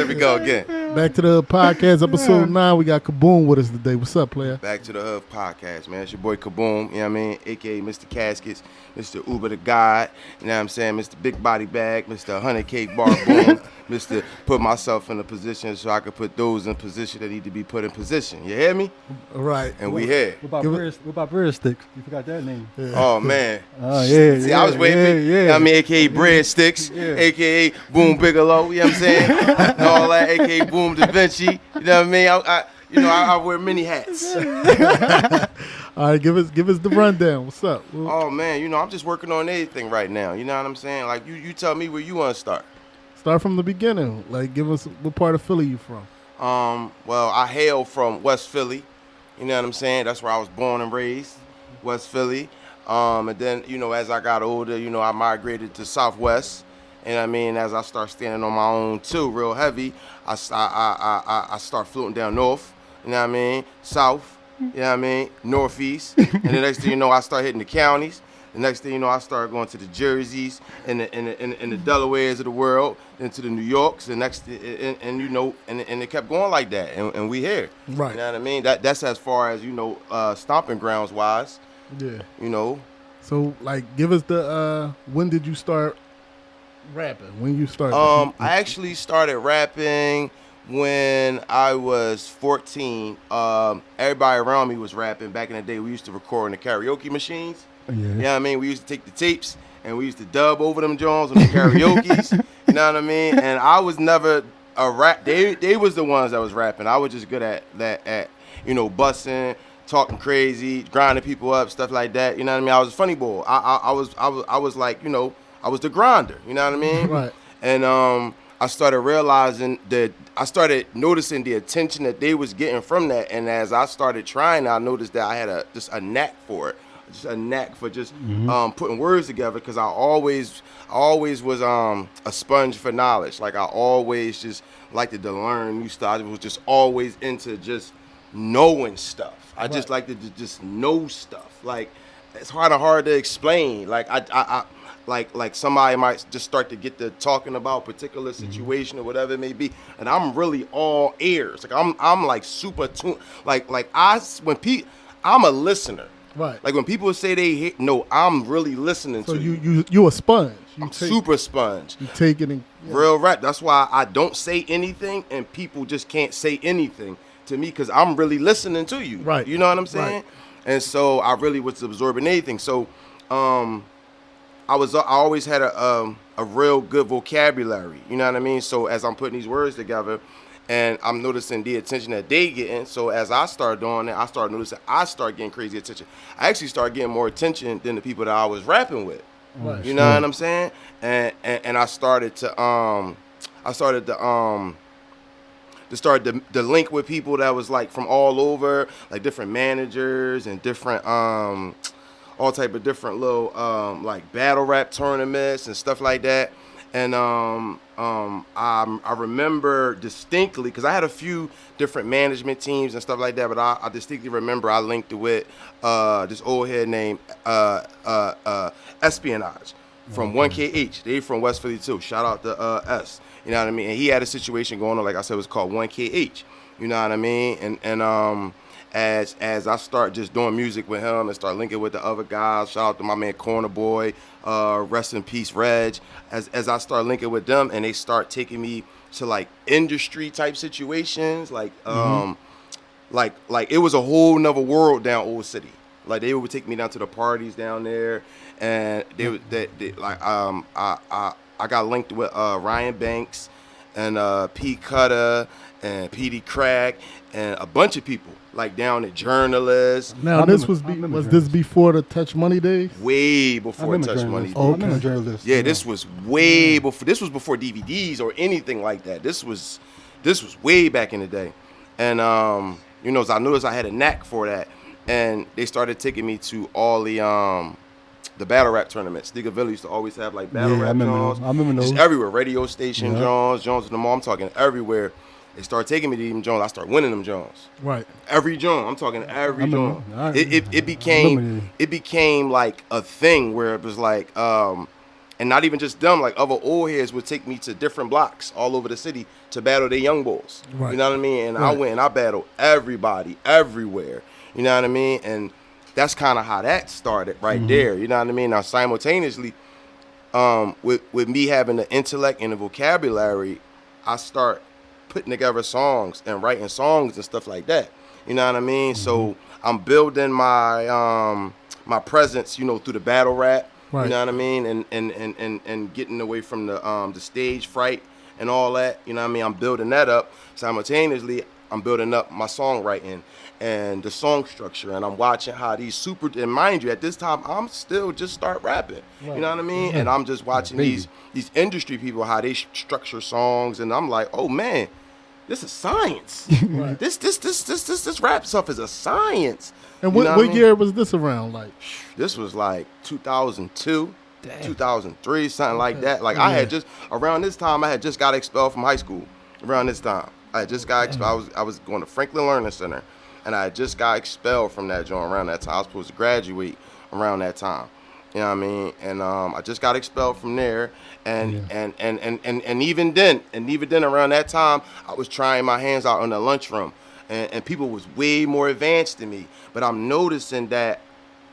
we go again. Back to the podcast, episode 9. We got KABOOM with us today. What's up, player? Back to the Hood podcast, man. It's your boy KABOOM, you know what I mean? A.K.A. Mr. Caskets, Mr. Uber the God, you know what I'm saying? Mr. Big Body Bag, Mr. 100K Bar Boom, Mr. Put myself in a position so I could put those in position that need to be put in position. You hear me? Right. And we here. What about Breadsticks? You forgot that name. Yeah. Oh, man. Oh, yeah. See, I was waiting for you. Know what I mean, A.K.A. Breadsticks, A.K.A. Boom Bigelow, you know what I'm saying? And all that, A.K.A. Boom Da Vinci, you know what I mean? I wear many hats. All right, give us the rundown. What's up? Oh man, I'm just working on anything right now. You know what I'm saying? Like you tell me where you want to start. Start from the beginning. Like, give us what part of Philly you from? Well, I hail from West Philly. You know what I'm saying? That's where I was born and raised, West Philly. And then as I got older, I migrated to Southwest. And I mean, as I start standing on my own too, real heavy, I start floating down north. You know what I mean? South. You know what I mean? Northeast. And the next thing you know, I start hitting the counties. The next thing you know, I start going to the Jerseys and the Delawares of the world, then to the New Yorks. And it kept going like that. And we here. Right. You know what I mean? That's as far as stomping grounds wise. Yeah. So like, give us the when did you start rapping? When you started? I actually started rapping when I was 14. Everybody around me was rapping. Back in the day, we used to record in the karaoke machines. Yeah. You know what I mean? We used to take the tapes and we used to dub over them Jones on the karaoke's. You know what I mean? And I was never a rap. They was the ones that was rapping. I was just good at bussing, talking crazy, grinding people up, stuff like that. You know what I mean? I was a funny boy. I was like, I was the grinder. You know what I mean? Right. And I started realizing that I started noticing the attention that they was getting from that. And as I started trying, I noticed that I had just a knack for it. Just a knack for just putting words together, because I always was a sponge for knowledge. Like I always just liked to learn new stuff. I was just always into just knowing stuff. I just like to just know stuff. Like it's hard to explain. Like I like somebody might just start to get to talking about a particular situation or whatever it may be, and I'm really all ears. Like I'm like super tuned. I'm a listener. Right. Like when people say they hate, no, I'm really listening to you. So you a sponge. I'm super sponge. You take it and real rap. That's why I don't say anything, and people just can't say anything to me, because I'm really listening to you. Right. You know what I'm saying? Right. And so I really was absorbing anything. So I always had a real good vocabulary. You know what I mean? So as I'm putting these words together, and I'm noticing the attention that they getting. So as I start doing it, I start noticing I start getting crazy attention. I actually start getting more attention than the people that I was rapping with. Right. You know what I'm saying? And I started to link with people that was like from all over, like different managers and different all type of different little like battle rap tournaments and stuff like that. And I remember distinctly, because I had a few different management teams and stuff like that, but I distinctly remember I linked with this old head named Espionage from 1KH. They from West Philly too. Shout out to S. You know what I mean? And he had a situation going on, like I said, it was called 1KH. You know what I mean? And as I start just doing music with him and start linking with the other guys, shout out to my man Corner Boy, rest in peace Reg. As I start linking with them and they start taking me to like industry type situations, like like it was a whole nother world down Old City. Like they would take me down to the parties down there, and I got linked with Ryan Banks and P Cutter and PD Crack and a bunch of people, like down at journalists. Now this was this before the Touch Money days? Way before Touch Money. Oh, I'm a journalist. Yeah, this was way before. This was before DVDs or anything like that. This was way back in the day. And as I noticed I had a knack for that, and they started taking me to all the battle rap tournaments. Sneakerville used to always have like battle rap Jones. I remember those. Just everywhere, radio station Jones at the mall. I'm talking everywhere. They started taking me to them Jones. I started winning them Jones. Right. Every Jones. I'm talking every Jones. It became like a thing where it was like And not even just them, like other old heads would take me to different blocks all over the city to battle their young bulls. Right. You know what I mean? And I Right. went and I battled everybody, everywhere. You know what I mean? And that's kind of how that started right there. You know what I mean? Now, simultaneously, with me having the intellect and the vocabulary, I start putting together songs and writing songs and stuff like that. You know what I mean? So I'm building my my presence, you know, through the battle rap. Right. You know what I mean? And getting away from the stage fright and all that. You know what I mean? I'm building that up. Simultaneously, I'm building up my songwriting and the song structure, and I'm watching how these and mind you, at this time I'm still just start rapping. Right. You know what I mean? And I'm just watching these industry people, how they structure songs, and I'm like, oh man, this is science. Right. This rap stuff is a science. And You know what I mean? year was this around? Like, This was like 2002, 2003, something like that. Like I had just around this time, I had just got expelled from high school. Around this time, I had just got expelled. I was going to Franklin Learning Center, and I had just got expelled from that joint around that time. I was supposed to graduate around that time. You know what I mean? And I just got expelled from there, and even then around that time, I was trying my hands out in the lunchroom, and people was way more advanced than me. But I'm noticing that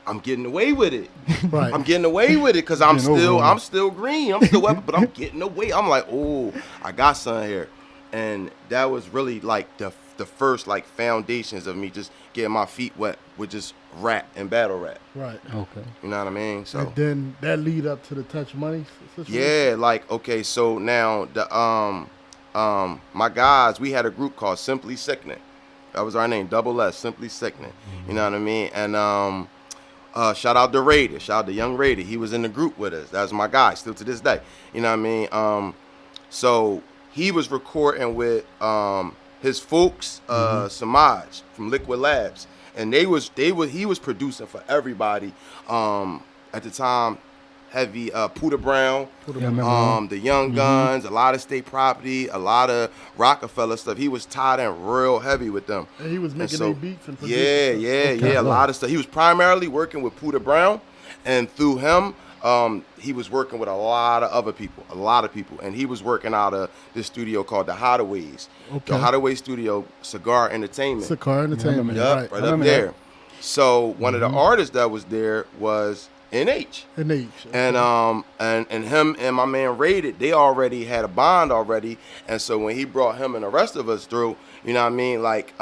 I'm getting away with it. Right. I'm getting away with it because I'm Getting over still on I'm still green. I'm still wet, but I'm getting away. I'm like, oh, I got something here, and that was really like the first like foundations of me just getting my feet wet with just rap and battle rap. right. Okay. You know what I mean? So And then that lead up to the Touch Money situation? yeah, like okay, so now the my guys, we had a group called Simply Sickening. That was our name, double S, Simply Sickening. You know what I mean? And shout out to Raider, shout out to Young Raider. He was in the group with us. That was my guy, still to this day. You know what I mean? So he was recording with his folks, Samaj from Liquid Labs, and he was producing for everybody. At the time, heavy Puda Brown, Yeah, I remember him. the Young Guns, a lot of State Property, a lot of Rockefeller stuff. He was tied in real heavy with them. And he was making so, their beats and producing yeah, stuff. a lot of stuff. He was primarily working with Puda Brown, and through him, he was working with a lot of other people, and he was working out of this studio called the Hideaways. Okay. The Hideaway Studio, Cigar Entertainment. Cigar Entertainment. Yup, Right. right I up remember there. that. So one of the artists that was there was NH. And H. And him and my man Rated, they already had a bond already, and so when he brought him and the rest of us through, you know what I mean, like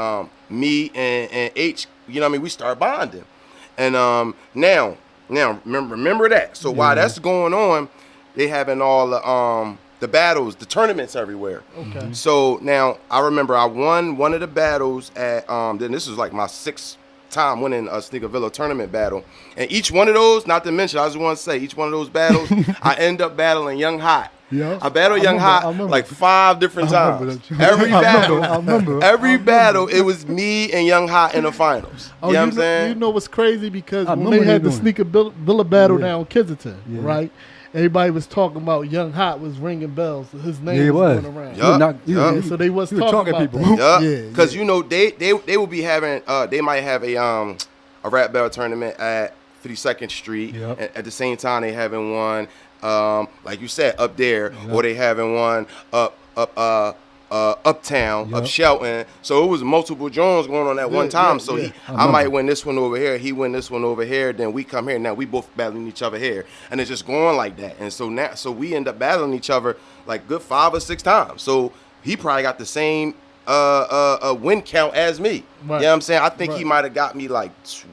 me and H, you know what I mean, we started bonding, and now remember that. So while that's going on, they having all the battles, the tournaments everywhere. Okay. So now I remember I won one of the battles at then this was like my sixth time winning a Sneakerville tournament battle, and each one of those, not to mention, I just want to say each one of those battles I end up battling Young Hot. Yeah. I battled Young I Hot remember. like 5 different I remember times. that. Every battle, I remember. every battle, it was me and Young Hot in the finals. Oh, You know what I'm saying? You know what's crazy? Because I when remember they had you the doing Sneaker Villa battle Yeah. down in Kensington, Yeah. right? Everybody was talking about Young Hot was ringing bells. His name Yeah, he was was. going around. Yup. Yeah, so they was he was talking talking about people. that. Yeah, because yeah. you know they will be having they might have a rap battle tournament at 52nd Street. Yep. And at the same time they having one like you said up there, or they having one uptown, Yep. up Shelton. So it was multiple Jones going on at one time. So yeah. I might win this one over here, he win this one over here, then we come here. Now we both battling each other here, and it's just going like that. And so we end up battling each other like good 5 or 6 times. So he probably got the same win count as me. Right. You know what I'm saying? I think he Right. might have got me like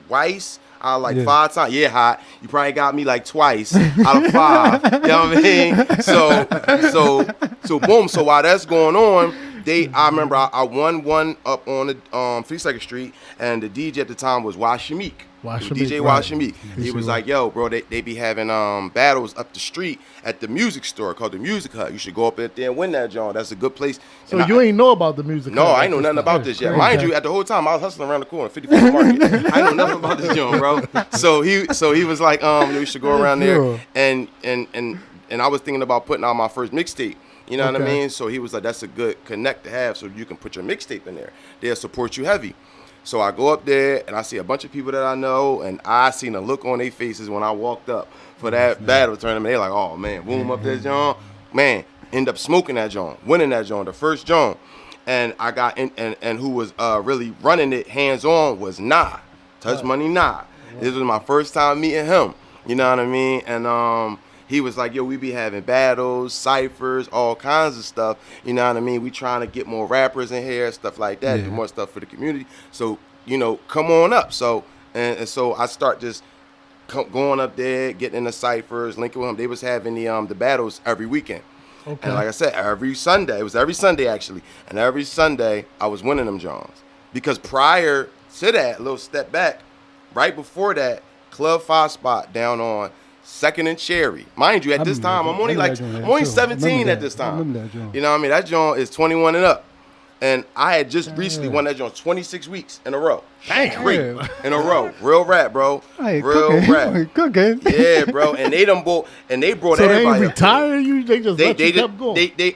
twice. Out of like Yeah. 5 times. Yeah, Hot. You probably got me like twice out of 5. You know what I mean? So boom. So while that's going on, I remember I won one up on the 32nd Street, and the DJ at the time was Washamik. Washamik, DJ right. Washamik. He was like, yo, bro, they be having battles up the street at the music store called the Music Hut. You should go up there and win that, John. That's a good place. So And you ain't know about the music? No, hut I at ain't know this nothing time. about this yet. Crazy. Mind you, at the whole time I was hustling around the corner, 54th Market. I know nothing about this joint, bro. So he was like, we should go around there, and I was thinking about putting out my first mixtape. You know what I Okay. mean? So he was like, that's a good connect to have, so you can put your mixtape in there. They'll support you heavy. So I go up there and I see a bunch of people that I know, and I seen a look on their faces when I walked up for that battle tournament. They like, oh man, boom up there, John. Man, end up smoking that John, winning that John, the first John. And I got in, and who was really running it hands on was Nah, Touch Money Nah. This was my first time meeting him. You know what I mean? And he was like, yo, we be having battles, ciphers, all kinds of stuff. You know what I mean? We trying to get more rappers in here, stuff like that, do more stuff for the community. So, you know, come on up. So, and so I start just going up there, getting in the ciphers, linking with him. They was having the battles every weekend. Okay. And like I said, every Sunday, it was every Sunday actually. And every Sunday I was winning them Johns. Because prior to that, a little step back, right before that, Club 5 spot down on 2nd and Cherry. Mind you, at this time, I'm only 17 at this time. You know what I mean? That joint is 21 and up. And I had just recently won that joint 26 weeks in a row. Damn. In a row. Real rap, bro. Real rap. Cooking. Yeah, bro. And they brought so everybody. They ain't retire you? They just let you keep going?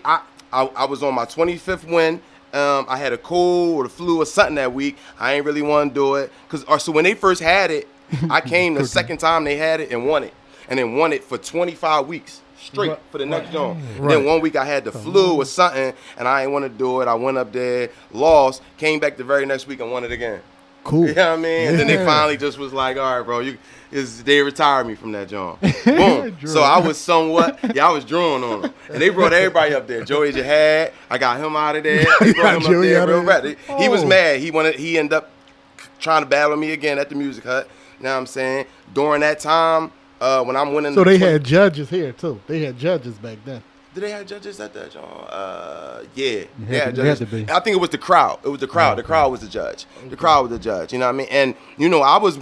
I was on my 25th win. I had a cold or the flu or something that week. I ain't really want to do it. So when they first had it, I came the second time they had it and won it. And then won it for 25 weeks straight for the next joint. Then 1 week I had the flu or something, and I ain't want to do it. I went up there, lost, came back the very next week and won it again. Cool. You know what I mean? And then they finally just was like, all right, bro, they retired me from that joint. Boom. So I was I was drawing on them. And they brought everybody up there. Joey Jihad, I got him out of there. They brought him up there real rap. He was mad. He ended up trying to battle me again at the Music Hut. You know what I'm saying? During that time, when I'm winning. So they had judges here too. They had judges back then. Did they have judges at that joint? Yeah. They had judges. I think it was the crowd. It was the crowd. The crowd was the judge. The crowd was the judge. You know what I mean? And you know, I was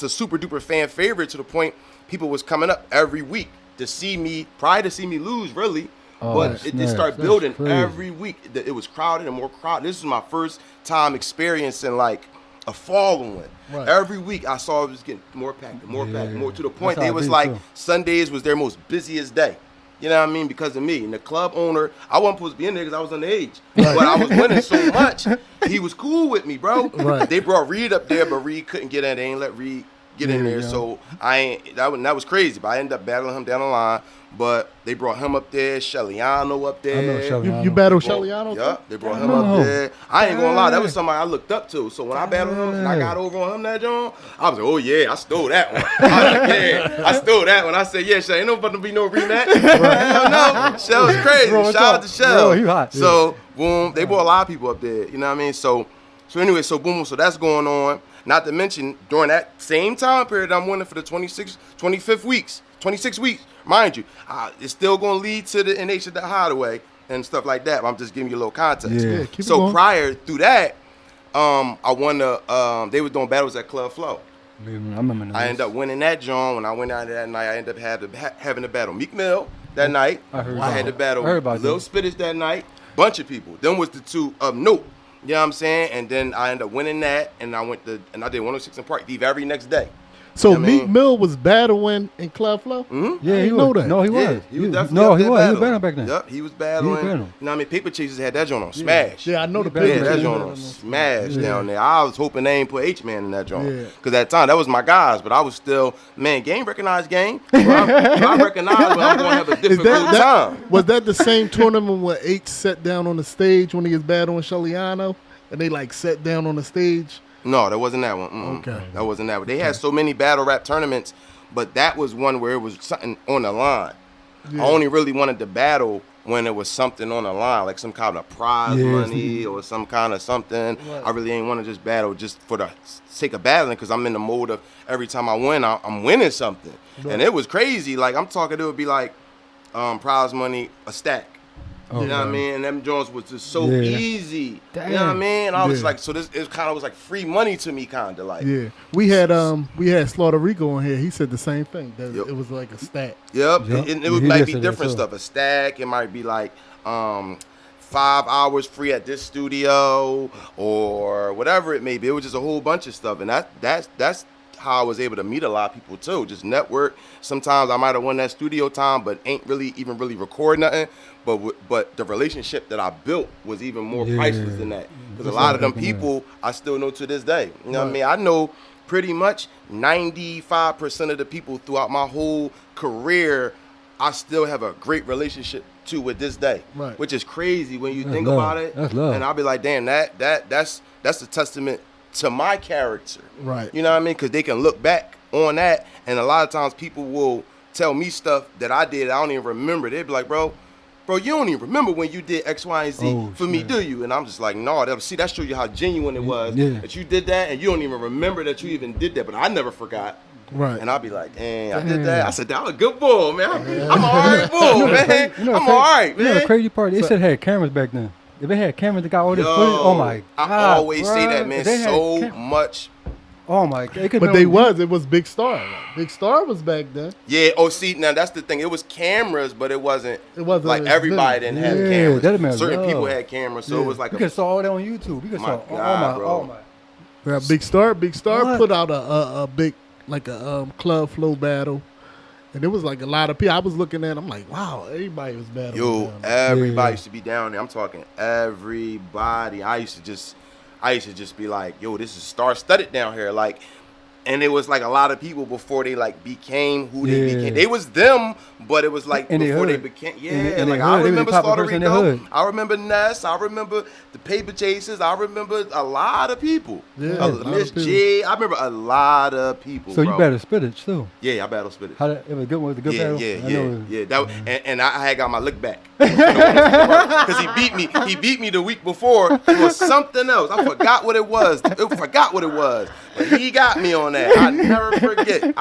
a super duper fan favorite to the point people was coming up every week to see me, prior to see me lose, really. But it started building every week. It was crowded and more crowded. This was my first time experiencing like a following. Right. Every week I saw it was getting more packed, more to the point they was like Sundays was their most busiest day. You know what I mean? Because of me. And the club owner, I wasn't supposed to be in there because I was underage. But I was winning so much, he was cool with me, bro. Right. They brought Reed up there, but Reed couldn't get in. They ain't let Reed get in there. So that was crazy. But I ended up battling him down the line. But they brought him up there, Shelliano up there. I know Shelliano. You battled Shelliano? Yeah, they brought him up there. I ain't gonna lie, that was somebody I looked up to. So when I battled him and I got over on him that John, I was like, oh yeah, I stole that one. I stole that one. I said, yeah, Shell, ain't no to be no rematch. Hell no, Shell's crazy. Shout out to Shell. He hot. So boom, they brought a lot of people up there. You know what I mean? So anyway, so boom, so that's going on. Not to mention during that same time period, I'm winning for the 26 weeks. Mind you, it's still going to lead to the NH at the Hideaway and stuff like that. But I'm just giving you a little context. Yeah, so prior through that, I won they was doing battles at Club Flow. I ended up winning that joint. When I went out there that night, I ended up having to battle Meek Mill that night. I had to battle Lil Spittis that night. Bunch of people. Them was the two of note. You know what I'm saying? And then I ended up winning that, and I did 106 in Park Eve every next day. So you know Meek Mill was battling in Club Flow? Mm-hmm. Yeah, he know was. that. No, he was. Yeah, he was definitely he was battling back then. Yep, he was battling. You know what I mean? Paper Chasers had that joint on Smash. Yeah, I know the Paper Chasers. That joint on Smash down there. I was hoping they ain't put H-Man in that joint. Because at that time, that was my guys, but I was still, game recognized game. I recognize when I'm going to have a difficult time. Was that the same tournament where H sat down on the stage when he was battling Shelliano? And they sat down on the stage? No, that wasn't that one. Okay. That wasn't that one. They had so many battle rap tournaments, but that was one where it was something on the line. Yeah. I only really wanted to battle when it was something on the line, like some kind of prize money or some kind of something. Right. I really ain't want to just battle just for the sake of battling because I'm in the mode of every time I win, I'm winning something. Right. And it was crazy. Like, I'm talking, it would be like prize money, a stack. You know what I mean? And them joints was just so easy. Damn. You know what I mean? And I was like, so it kind of was like free money to me, kind of like. Yeah. We had Slaughter Rico on here. He said the same thing. That it was like a stack. Yep. It might be different stuff. A stack. It might be like 5 hours free at this studio or whatever it may be. It was just a whole bunch of stuff. And that's how I was able to meet a lot of people too. Just network. Sometimes I might have won that studio time, but ain't really record nothing. But the relationship that I built was even more priceless than that. Because a lot of them people I still know to this day. You know what I mean? I know pretty much 95% of the people throughout my whole career. I still have a great relationship to with this day, which is crazy when you think about it. That's love. And I'll be like, damn, that's a testament to my character. Right. You know what I mean? Because they can look back on that, and a lot of times people will tell me stuff that I did I don't even remember. They'd be like, bro, you don't even remember when you did X, Y, and Z for me, do you? And I'm just like, no, that shows you how genuine it was that you did that, and you don't even remember that you even did that. But I never forgot. Right. And I'll be like, dang, I did that. I said, that was a good bull, man. I'm all right, bull, man. I'm all right, man. You know the crazy part? They said they had cameras back then. If they had cameras that got all this footage, oh my God. I always say that, man, so much. Oh my God. But it was Big Star. Big Star was back then. Yeah, see, now that's the thing. It was cameras, but it wasn't like everybody didn't have cameras. Certain people had cameras, so it was like you can saw all that on YouTube. You can saw bro. Yeah, Big Star put out a big club flow battle. And it was like a lot of people. I was looking at it, I'm like, wow, everybody was battling. Yo, everybody used to be down there. I'm talking everybody. I used to just be like, yo, this is star-studded down here. Like, and it was like a lot of people before they like became who they became. They was them, but it was like before they became. I remember Slaughter Rico. I remember Ness. I remember the Paper Chasers. I remember a lot of people. Miss J. I remember a lot of people. So you battled Spinach too? Yeah, I battled Spinach. It was a good one. It was a good battle. Yeah. And I had got my look back because he beat me the week before for something else. I forgot what it was. But he got me on that. I never forget.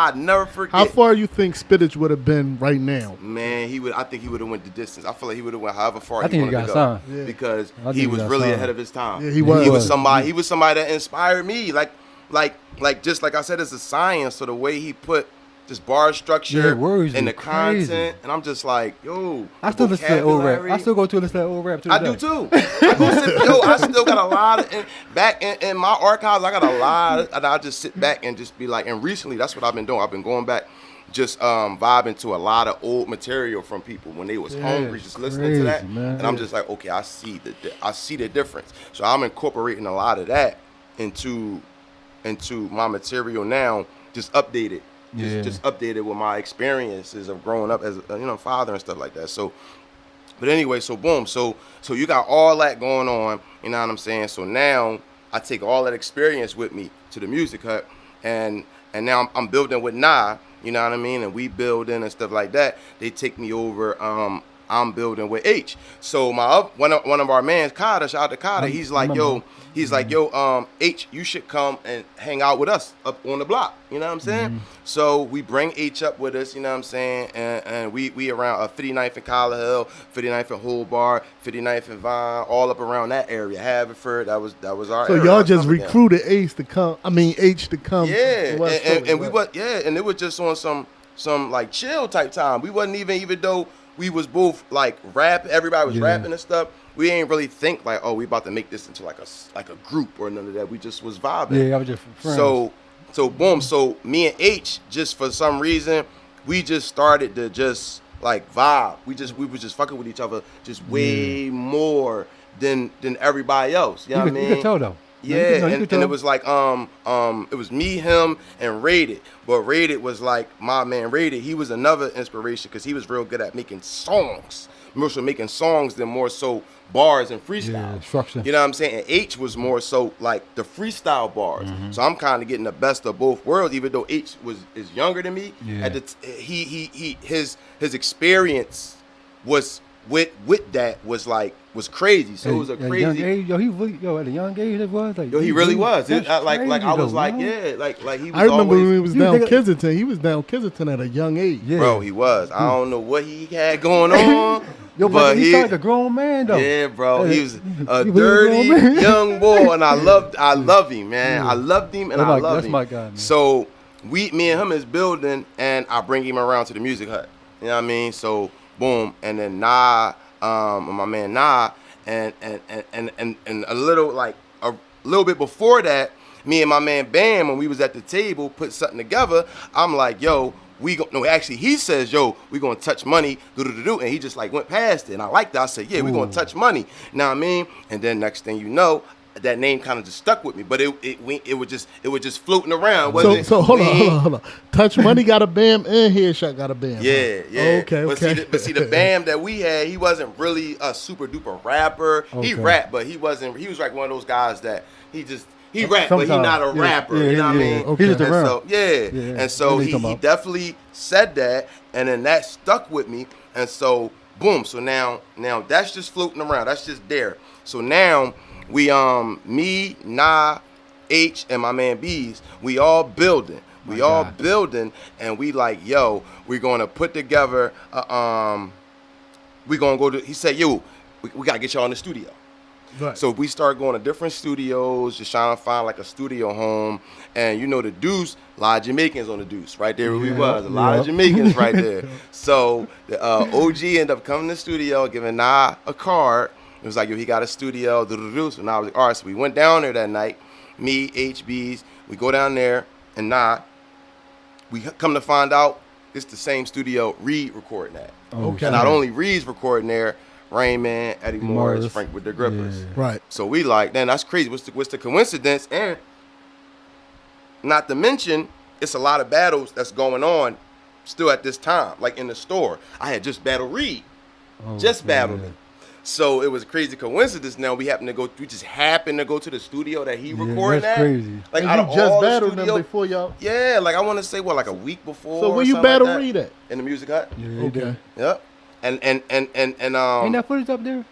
How far you think Spinach would have been right now? Man, I think he would have went the distance. I feel like he would have went however far he wanted to go. Because he was really ahead of his time. Yeah, he was. He was somebody that inspired me. Like just like I said, it's a science. So the way he put just bar structure and the content, and I'm just like, yo. I still listen to old rap. I still go to listen to old rap too. I do too. I still got a lot of back in my archives. I got a lot, and I just sit back and just be like. And recently, that's what I've been doing. I've been going back, just vibing to a lot of old material from people when they was hungry, just listening to that. Man. And I'm just like, okay, I see the difference. So I'm incorporating a lot of that into my material now, just updated. Just updated with my experiences of growing up as a father and stuff like that. So, but anyway, so boom, so you got all that going on, you know what I'm saying? So now I take all that experience with me to the Music Hut, and now I'm building with Nah, you know what I mean? And we building and stuff like that. They take me over. I'm building with H. So one of our mans, Kata, shout out to Kata. He's like, yo, H, you should come and hang out with us up on the block. You know what I'm saying? Mm-hmm. So we bring H up with us, you know what I'm saying? And we around 59th and Collar Hill, 59th and Hobart, 59th and Vine, all up around that area. Haverford, that was our So area. y'all just recruited H to come. Yeah, and we was and it was just on some like chill type time. We wasn't even though we was both like rap, everybody was rapping and stuff. We ain't really think like, oh, we about to make this into like a group or none of that. We just was vibing. Yeah, I was just friends. So boom. So me and H, just for some reason, we just started to just like vibe. We were just fucking with each other just way more than everybody else. You know what I mean? You could tell though. Yeah, and it was like it was me, him, and Rated. But Rated was like my man. Rated, he was another inspiration because he was real good at making songs. More so making songs than more so bars and freestyle. Yeah, structure. You know what I'm saying? And H was more so like the freestyle bars. Mm-hmm. So I'm kind of getting the best of both worlds. Even though H is younger than me, his experience was with that was crazy. So it was a crazy. Young age, at a young age it was like. He really was. I was like he was. I remember when he was down Kensington. He was down Kensington at a young age. Yeah. Bro, he was. I don't know what he had going on. But he started a grown man though. Yeah, bro. He was a dirty young boy, and I love him, man. Yeah. I loved him, and I love him. That's my guy, man. So me and him is building, and I bring him around to the Music Hut. You know what I mean? So boom, and then Nah, my man Nah, and a little bit before that, me and my man Bam, when we was at the table, put something together. I'm like, yo, actually, he says, yo, we gonna touch money, and he just like went past it, and I liked that. I said, yeah, we gonna touch money. Know what I mean? And then next thing you know, that name kind of just stuck with me, but it was just floating around. So hold on. Touch Money got a Bam and Headshot got a Bam. Yeah, huh? yeah. Okay. But see, the Bam that we had, he wasn't really a super duper rapper. Okay. He rapped, but he wasn't. He was like one of those guys that he rapped, but he not a rapper. Yeah, you know what I mean? Okay. He just around. So, and so he definitely said that, and then that stuck with me, and so boom. So now that's just floating around. That's just there. So now. We me, Nah, H, and my man Bees, we all building. We all building, and we like, yo, we're gonna put together we gonna go to, he said, yo, we gotta get y'all in the studio. Right. So we start going to different studios, just trying to find like a studio home. And you know the Deuce, a lot of Jamaicans on the Deuce, right there where we was. A lot of Jamaicans right there. So the OG ended up coming to the studio, giving Nah a card. It was like, yo, he got a studio, so now I was like, all right, so we went down there that night, me, HBs, we go down there, and we come to find out it's the same studio Reed recording at. Okay. And not only Reed's recording there, Raymond, Eddie Morris, Frank with the Grippers. Yeah. Right. So we like, man, that's crazy. What's the coincidence? And not to mention, it's a lot of battles that's going on still at this time, like in the store. I had just battled Reed. Battled him. So it was a crazy coincidence. Now we just happened to go to the studio that he recorded that's at. crazy. Like and out you of just all battled the them studio, before y'all. Yeah, like I want to say like a week before. So where or you something battle like that. Reed at? In the Music Hut. Yeah, Okay. Yep. And Ain't that footage up there?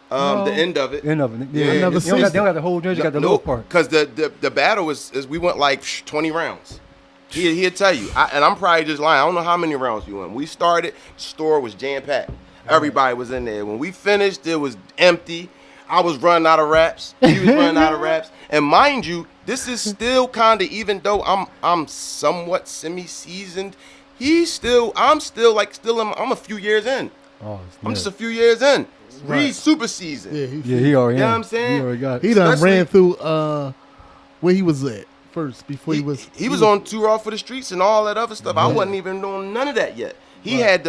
the end of it. End of it. Yeah, Yeah, I never they don't got the whole joint. You got the little part. Because the battle is we went like 20 rounds. He'll tell you. And I'm probably just lying. I don't know how many rounds we went. We started, the store was jam-packed. Everybody was in there. When we finished, it was empty. I was running out of raps. He was running out of raps. And mind you, this is still kind of, even though I'm somewhat semi-seasoned, I'm a few years in. Oh, I'm just a few years in. Reed's super seasoned. Yeah, he already. You know what I'm saying? He already got it. He done Especially- ran through where he was at first before He was on tour off for the streets and all that other stuff. I wasn't even doing none of that yet. He had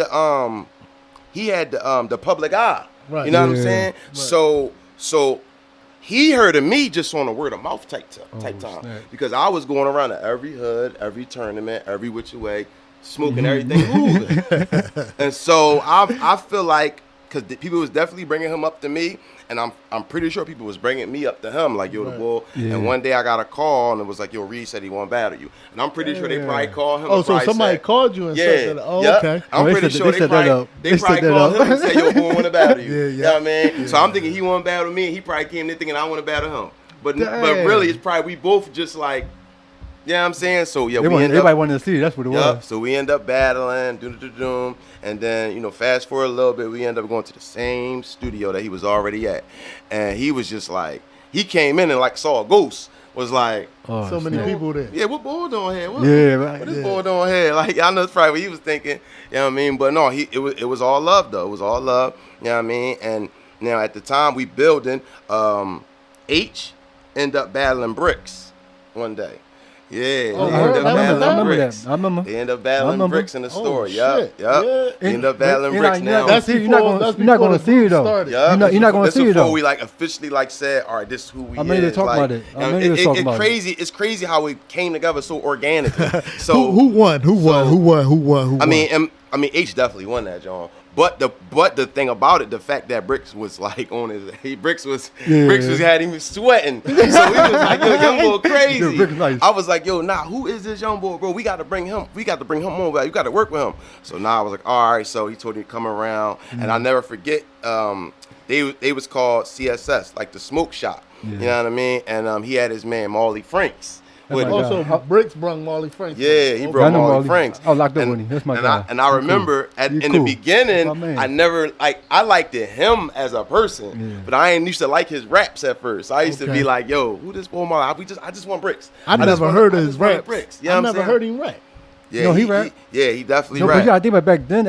the public eye. Right. You know what I'm Yeah. saying? Right. So he heard of me just on a word of mouth type time. snap. Because I was going around to every hood, every tournament, every which way, smoking everything moving. And so I feel like, because people was definitely bringing him up to me, and I'm pretty sure people was bringing me up to him, like, yo, the bull. Yeah. And one day I got a call, and it was like, yo, Reed said he want to battle you. And I'm pretty sure they probably called him. Oh, and so probably somebody said, called you and said that. Oh, yeah. okay. I'm Oh, they pretty set- sure they set that up. they They probably set that called up. him and said, yo, boy, want to battle you. Yeah, yeah. You know what I mean? So I'm thinking he want to battle me, and he probably came there thinking I want to battle him. But Dang. really, it's probably we both just like, you know what I'm saying? So, yeah, Everybody wanted to see it. That's what it Yup. was. So we end up battling, doom, and then fast forward a little bit, we end up going to the same studio that he was already at, and he was just like, he came in and like saw a ghost, was like, Oh, So many snap. people there. yeah, what boy doing here? What right. this boy doing here? Like I know that's probably what he was thinking, you know what I mean? But no, it was all love though. It was all love, you know what I mean? And now at the time we building, H end up battling Bricks one day. Yeah, Oh, they word? end up I remember battling that. Bricks. I remember. They end up battling remember. Bricks in the Oh, store. shit. Yup. Yeah. They end up battling You're Bricks not now. gonna That's see it. before- You're not gonna the see it group though. started. Yeah, You're not gonna this see it before though. we like officially like said, all right, this is who we I remember is. they talking like, about it. I remember they talking about it. crazy. It's crazy how we came together so organically. So Who won? Who won? I mean, H definitely won that, John. But the thing about it, the fact that Bricks was like on his, Bricks was had him sweating. So he was like, yo, young boy crazy. Yo, Bricks nice. I was like, yo, who is this young boy, bro? We got to bring him. We got to bring him on. You got to work with him. So I was like, all right. So he told me to come around, and I never forget. They was called CSS, like the smoke shop. Yeah. You know what I mean? And he had his man Marley Franks. with him. my Also, God. Bricks brung Marley Franks. Yeah, he Okay. brought I know Marley Marley. Franks. I was locked up with him. That's my guy. And I remember in the cool. beginning, That's my man. I never I liked him as a person, Yeah. but I ain't used to like his raps at first. I used to Okay. be like, yo, who this boy Marley? I just want Bricks. I just never want- heard I of just his wanted raps. Bricks. You I know what never I'm heard saying? him rap. Yeah, No, he rap. Yeah, he definitely No, but rap. you gotta think about back then.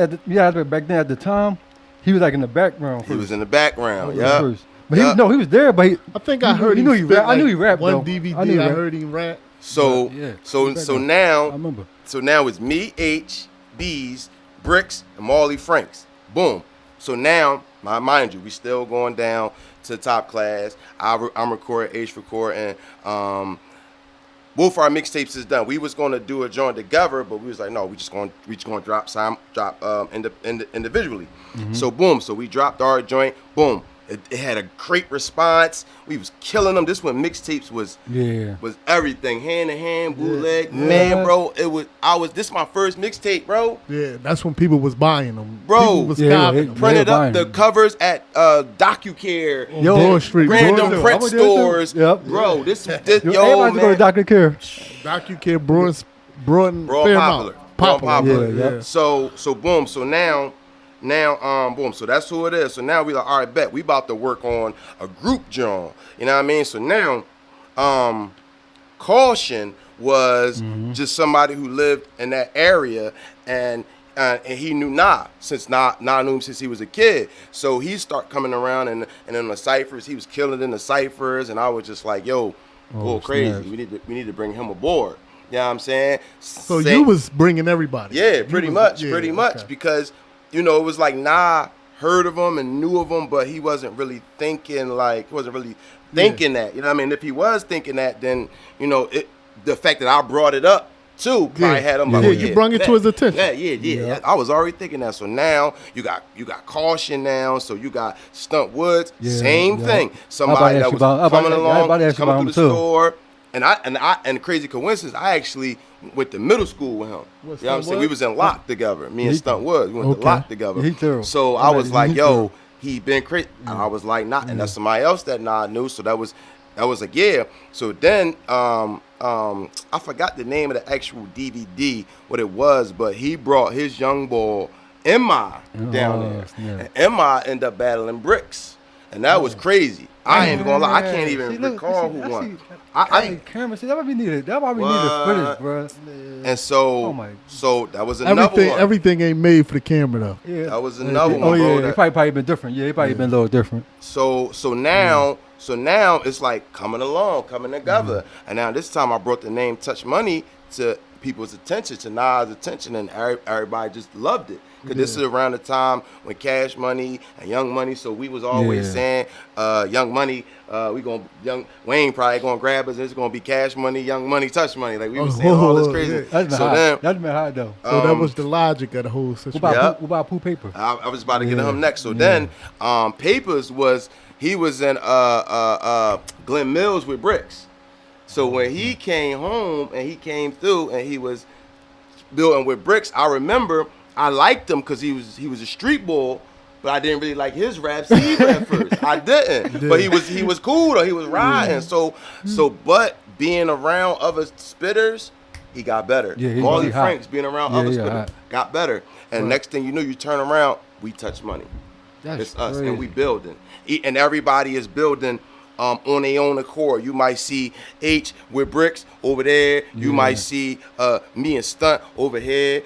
At the time, he was like in the background. He was in the background. First. Yeah. First. But he was there, but I think I heard he him knew he spit rap. I knew he rapped. one though. DVD. I, knew he I rapped. heard him rap. So Yeah. so I now remember. so now it's me, H, B's, Bricks, and Marley Franks. Boom. So now, mind you, we still going down to top class. I'm recording, H recording. Both our mixtapes is done. We was gonna do a joint together, but we was like, no, we just gonna drop individually. So boom. So we dropped our joint. Boom. It had a great response. We was killing them. This one mixtapes was everything, hand to hand, bootleg. Yeah. Man, bro, this my first mixtape, bro. Yeah, that's when people was buying them. Bro. People was Yeah, copying them. Printed buying up the them. covers at DocuCare, Broad Street. random Broad- print I went there too. stores. Yep. Bro, this Yo, yo, everybody man. go to Dr. Care. DocuCare, Bruin, Raw Fairmount. popular. Yeah. So boom. So now boom. So that's who it is. So now we like, all right, bet we about to work on a group joint. You know what I mean? So now, Caution was just somebody who lived in that area, and he knew since Nah knew him since he was a kid. So he start coming around and in the ciphers, he was killing in the ciphers, and I was just like, yo, go crazy. snaps. We need to bring him aboard. You know what I'm saying? So you was bringing everybody. Yeah, You pretty was- much, okay. because it was like Nah heard of him and knew of him, but he wasn't really thinking that. You know what I mean? If he was thinking that, then the fact that I brought it up too probably had him. Yeah, like, you brung it to his attention. Yeah. I was already thinking that. So now you got Caution now. So you got Stunt Woods, same thing. Somebody that was coming along, coming through the store. And crazy coincidence, I actually went to middle school with him. You know what I'm saying? We was in Lock together. Me and Stunt Woods, we went to Lock together. He too. So I was like, yo, he been crazy. And I was like, nah. And that's somebody else that Nah knew. So that was like, yeah. So then I forgot the name of the actual DVD, what it was, but he brought his young boy Emma down there. And Emma ended up battling Bricks. And that was crazy. I ain't even gonna lie. I can't even recall who won. Camera, see, that might be needed. That might be needed footage, bro. And so that was another one. Everything ain't made for the camera though. Yeah. That was another one. Oh yeah, bro, it probably been different. Yeah, it probably been a little different. So now it's like coming together. And now this time I brought the name Touch Money to people's attention, to Nas' attention, and everybody just loved it. Because this is around the time when Cash Money and Young Money, so we was always saying, Young Money, Young Wayne probably gonna grab us, and it's gonna be Cash Money, Young Money, Touch Money. Like we was saying all this crazy. Yeah. That's been hot though. So that was the logic of the whole situation. What about Pooh Paper? I was about to get him next. So then Papers he was in Glen Mills with Bricks. So when he came home and he came through and he was building with Bricks, I remember I liked him because he was a street boy, but I didn't really like his raps. He rapped first. I didn't. But he was cool though. He was riding. So but being around other spitters, he got better. Yeah, Marley he hot. Franks being around other spitters hot. got better. And next thing you know, you turn around, we Touch Money. It's us, crazy. and we building. And everybody is building on their own accord. You might see H with Bricks over there. You might see me and Stunt over here,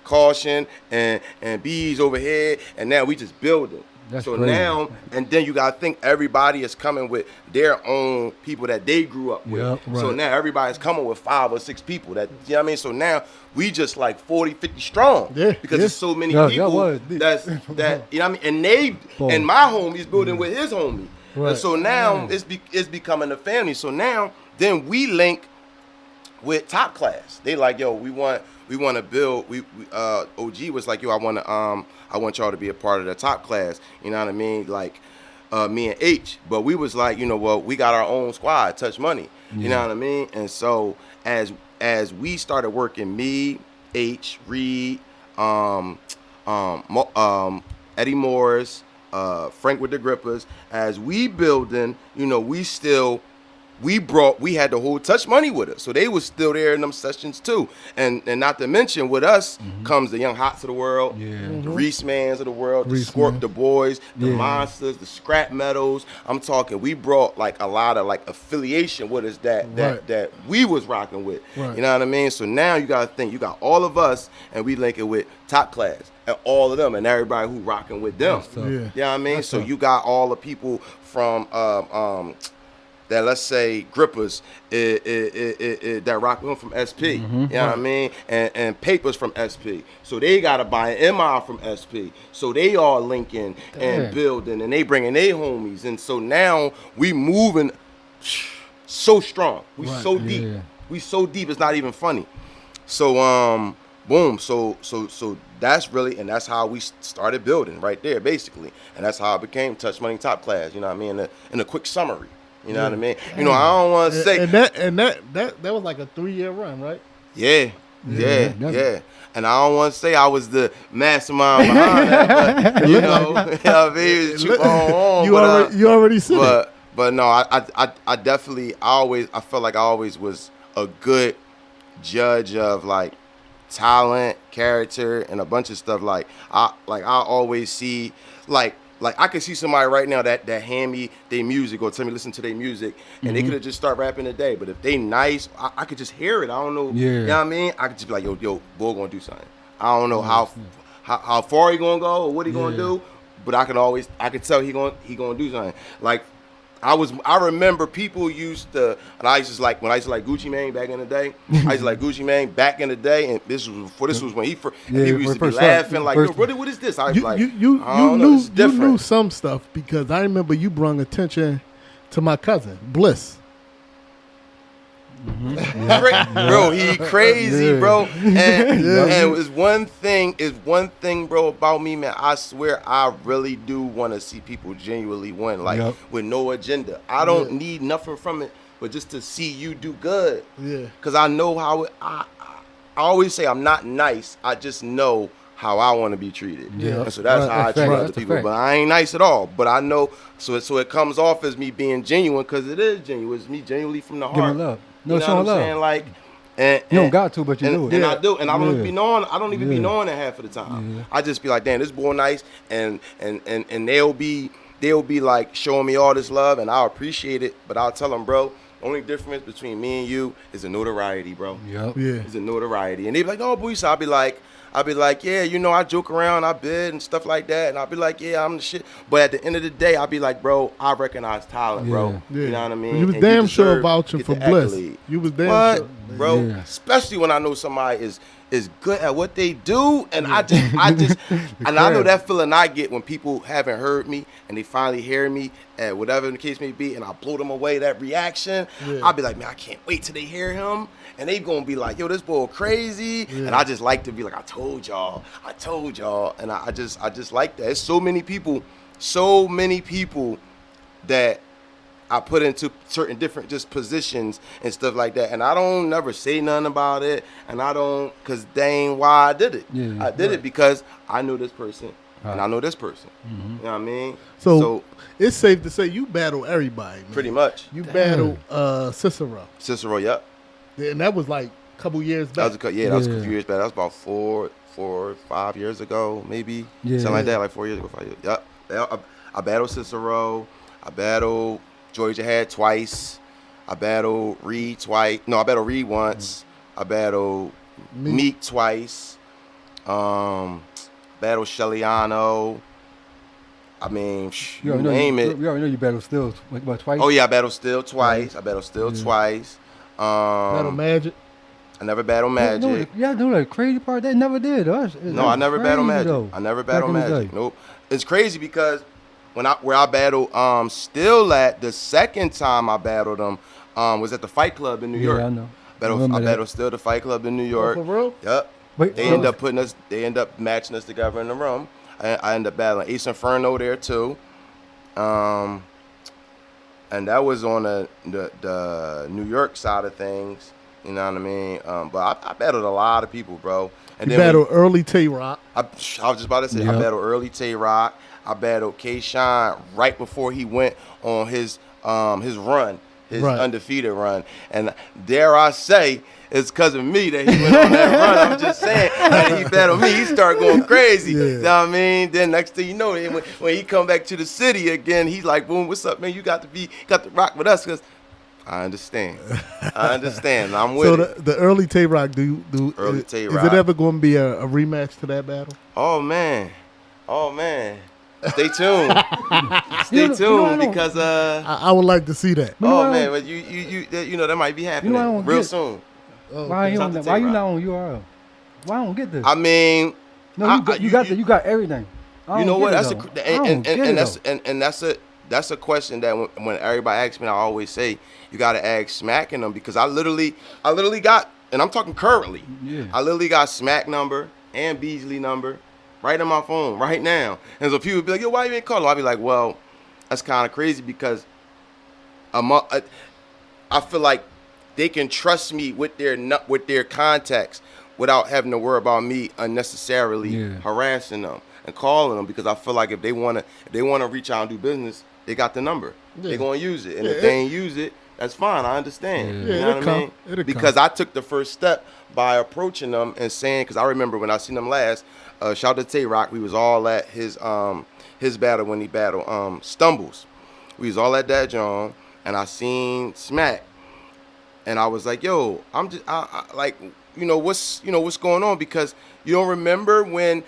Caution and Bees over here, and now we just building. That's so crazy. now, and then you gotta think everybody is coming with their own people that they grew up with. Yep, So right. now everybody's coming with 5 or 6 people that, you know what I mean? So now we just like 40, 50 strong. Yeah, Because there's so many Yeah, people was. that, you know what I mean? And my homie's building with his homie. Right. And so now it's becoming a family. So now then we link with Top Class. They like, yo, we want to build. OG was like, yo, I want y'all to be a part of the Top Class. You know what I mean? Like me and H. But we was like, you know what? We got our own squad, Touch Money. You know what I mean? And so as we started working, me, H, Reed, Eddie Morris, Frank with the Grippers, as we building, you know, we still we had the whole Touch Money with us, so they was still there in them sessions too. And not to mention with us comes the Young Hots of the world, the Reese Mans of the world, the Scorp, the Boys, the Monsters, the Scrap Metals. I'm talking, we brought like a lot of like affiliation with us that we was rocking with. Right. You know what I mean? So now you gotta think, you got all of us, and we link it with Top Class and all of them and everybody who rocking with them. Yeah. You know what I mean? So you got all the people from that, let's say, grippers that rock with them from SP. You know what I mean? And papers from SP. So they got to buy an MI from SP. So they all linking and building, and they bringing their homies. And so now we moving so strong. We so deep. Yeah. We so deep, it's not even funny. So boom. So that's really, and that's how we started building right there, basically. And that's how it became Touch Money Top Class. You know what I mean? In a quick summary. You know what I mean? You know, I don't want to say. And that was like a 3-year run, right? Yeah. And I don't want to say I was the mastermind behind that, but you know, you already said it. But no, I definitely I felt like I always was a good judge of like talent, character, and a bunch of stuff. I always see like I could see somebody right now that hand me their music or tell me listen to their music, and they could have just start rapping today. But if they nice, I could just hear it. I don't know. Yeah. You know what I mean? I could just be like, yo, boy gonna do something. I don't know how far he gonna go or what he gonna do, but I could tell he gonna do something. Like I remember people used to, and I used to like Gucci Mane back in the day. I used to like Gucci Mane back in the day, and this was when he first. People used to be laughing like, yo, brother, what is this? I was like, you knew some stuff because I remember you brought attention to my cousin Bliss. Bro, he crazy, bro. And it's one thing, bro, about me, man. I swear I really do want to see people genuinely win, like with no agenda. I don't need nothing from it, but just to see you do good. Yeah. Cause I know how I always say I'm not nice. I just know how I want to be treated. Yeah. And so that's how I treat other people. But I ain't nice at all. But I know, so it comes off as me being genuine, because it is genuine. It's me genuinely from the heart. Give me love. No, you know what I'm saying? Like, and you don't got to, but you do it. And I do. And I don't even be knowing. I don't even be knowing that half of the time. Yeah. I just be like, damn, this boy nice, and they'll be like showing me all this love, and I'll appreciate it. But I'll tell them, bro, the only difference between me and you is the notoriety, bro. Yep. Yeah. It's the notoriety. And they be like, oh, boy, so I'll be like, yeah, you know, I joke around, I bid and stuff like that. And I'll be like, yeah, I'm the shit. But at the end of the day, I'll be like, bro, I recognize talent, bro. Yeah. You know what I mean? You was damn sure vouching for Bliss. Accolade. You was damn sure. Bro, especially when I know somebody is good at what they do. And I just and I know that feeling I get when people haven't heard me and they finally hear me at whatever the case may be, and I blow them away, that reaction. I'll be like, man, I can't wait till they hear him. And they gonna be like, yo, this boy crazy. And I just like to be like, I told y'all. And I just like that. It's so many people that I put into certain different just positions and stuff like that. And I don't never say nothing about it. And I don't, cause they ain't why I did it. Yeah, I did it because I knew this person and I know this person. You know what I mean? So it's safe to say you battle everybody, man. Pretty much. You battle Cicero. Cicero, yep. And that was like a couple years back. That was a few years back. That was about 4 or 5 years ago, maybe. Something like that, like 4 years ago, 5 years. Yep. I battled Cicero. I battled Georgia Had twice. I battled Reed twice. No, I battled Reed once. I battled Meek twice. Battled Shelliano. I mean, you name it. You already know you battled Still twice. Oh yeah, I battled Still twice. I battled Still twice. Battle Magic. I never battled Magic. Yeah, no, the crazy part, they never did. No, I never battled Magic. Though. I never battled Magic. Nope. It's crazy because where I battled Still at the second time I battled him was at the Fight Club in New York. Yeah, I know. I battled Still at the Fight Club in New York. Oh, for real? Yep. Wait, they end up matching us together in the room. I end up battling Ace Inferno there too. And that was on the New York side of things, you know what I mean? But I battled a lot of people, bro. And you battled early Tay-Rock. I was just about to say, I battled early Tay-Rock. I battled K-Shine right before he went on his run. his Right. undefeated run. And dare I say, it's because of me that he went on that run. I'm just saying. And he battled me. He started going crazy. Yeah. You know what I mean? Then next thing you know, when he come back to the city again, he's like, boom, what's up, man? You got to rock with us because I understand. I'm with So it. the early Tay-Rock, Early is Tay-Rock. it ever going to be a rematch to that battle? Oh, man. Stay tuned. Stay tuned I don't- because I would like to see that. You know oh I man, don't- but you know that might be happening I don't real get- soon. Why you Shout on out to why you Tay-Rock. not on URL? Why I don't get this? I mean, No, you got everything. I you know don't what? get That's it, though. I don't get it, though. that's a question that when everybody asks me, I always say you got to ask Smack in them because I literally got, and I'm talking currently. Yeah. I literally got Smack number and Beasley number right on my phone right now. And so people be like, yo, why you ain't calling? I'll be like, well, that's kind of crazy because I feel like they can trust me with their contacts without having to worry about me unnecessarily harassing them and calling them because I feel like if they wanna reach out and do business, they got the number. Yeah. They're gonna use it. And Yeah, if they ain't use it, that's fine. I understand. Yeah. You Yeah, know it'll what I come. mean? It'll Because come. I took the first step by approaching them and saying, because I remember when I seen them last, shout out to Tay-Rock, we was all at his battle when he battled Stumbles. We was all at that John, and I seen Smack. And I was like, yo, I'm just I like, what's going on? Because you don't remember when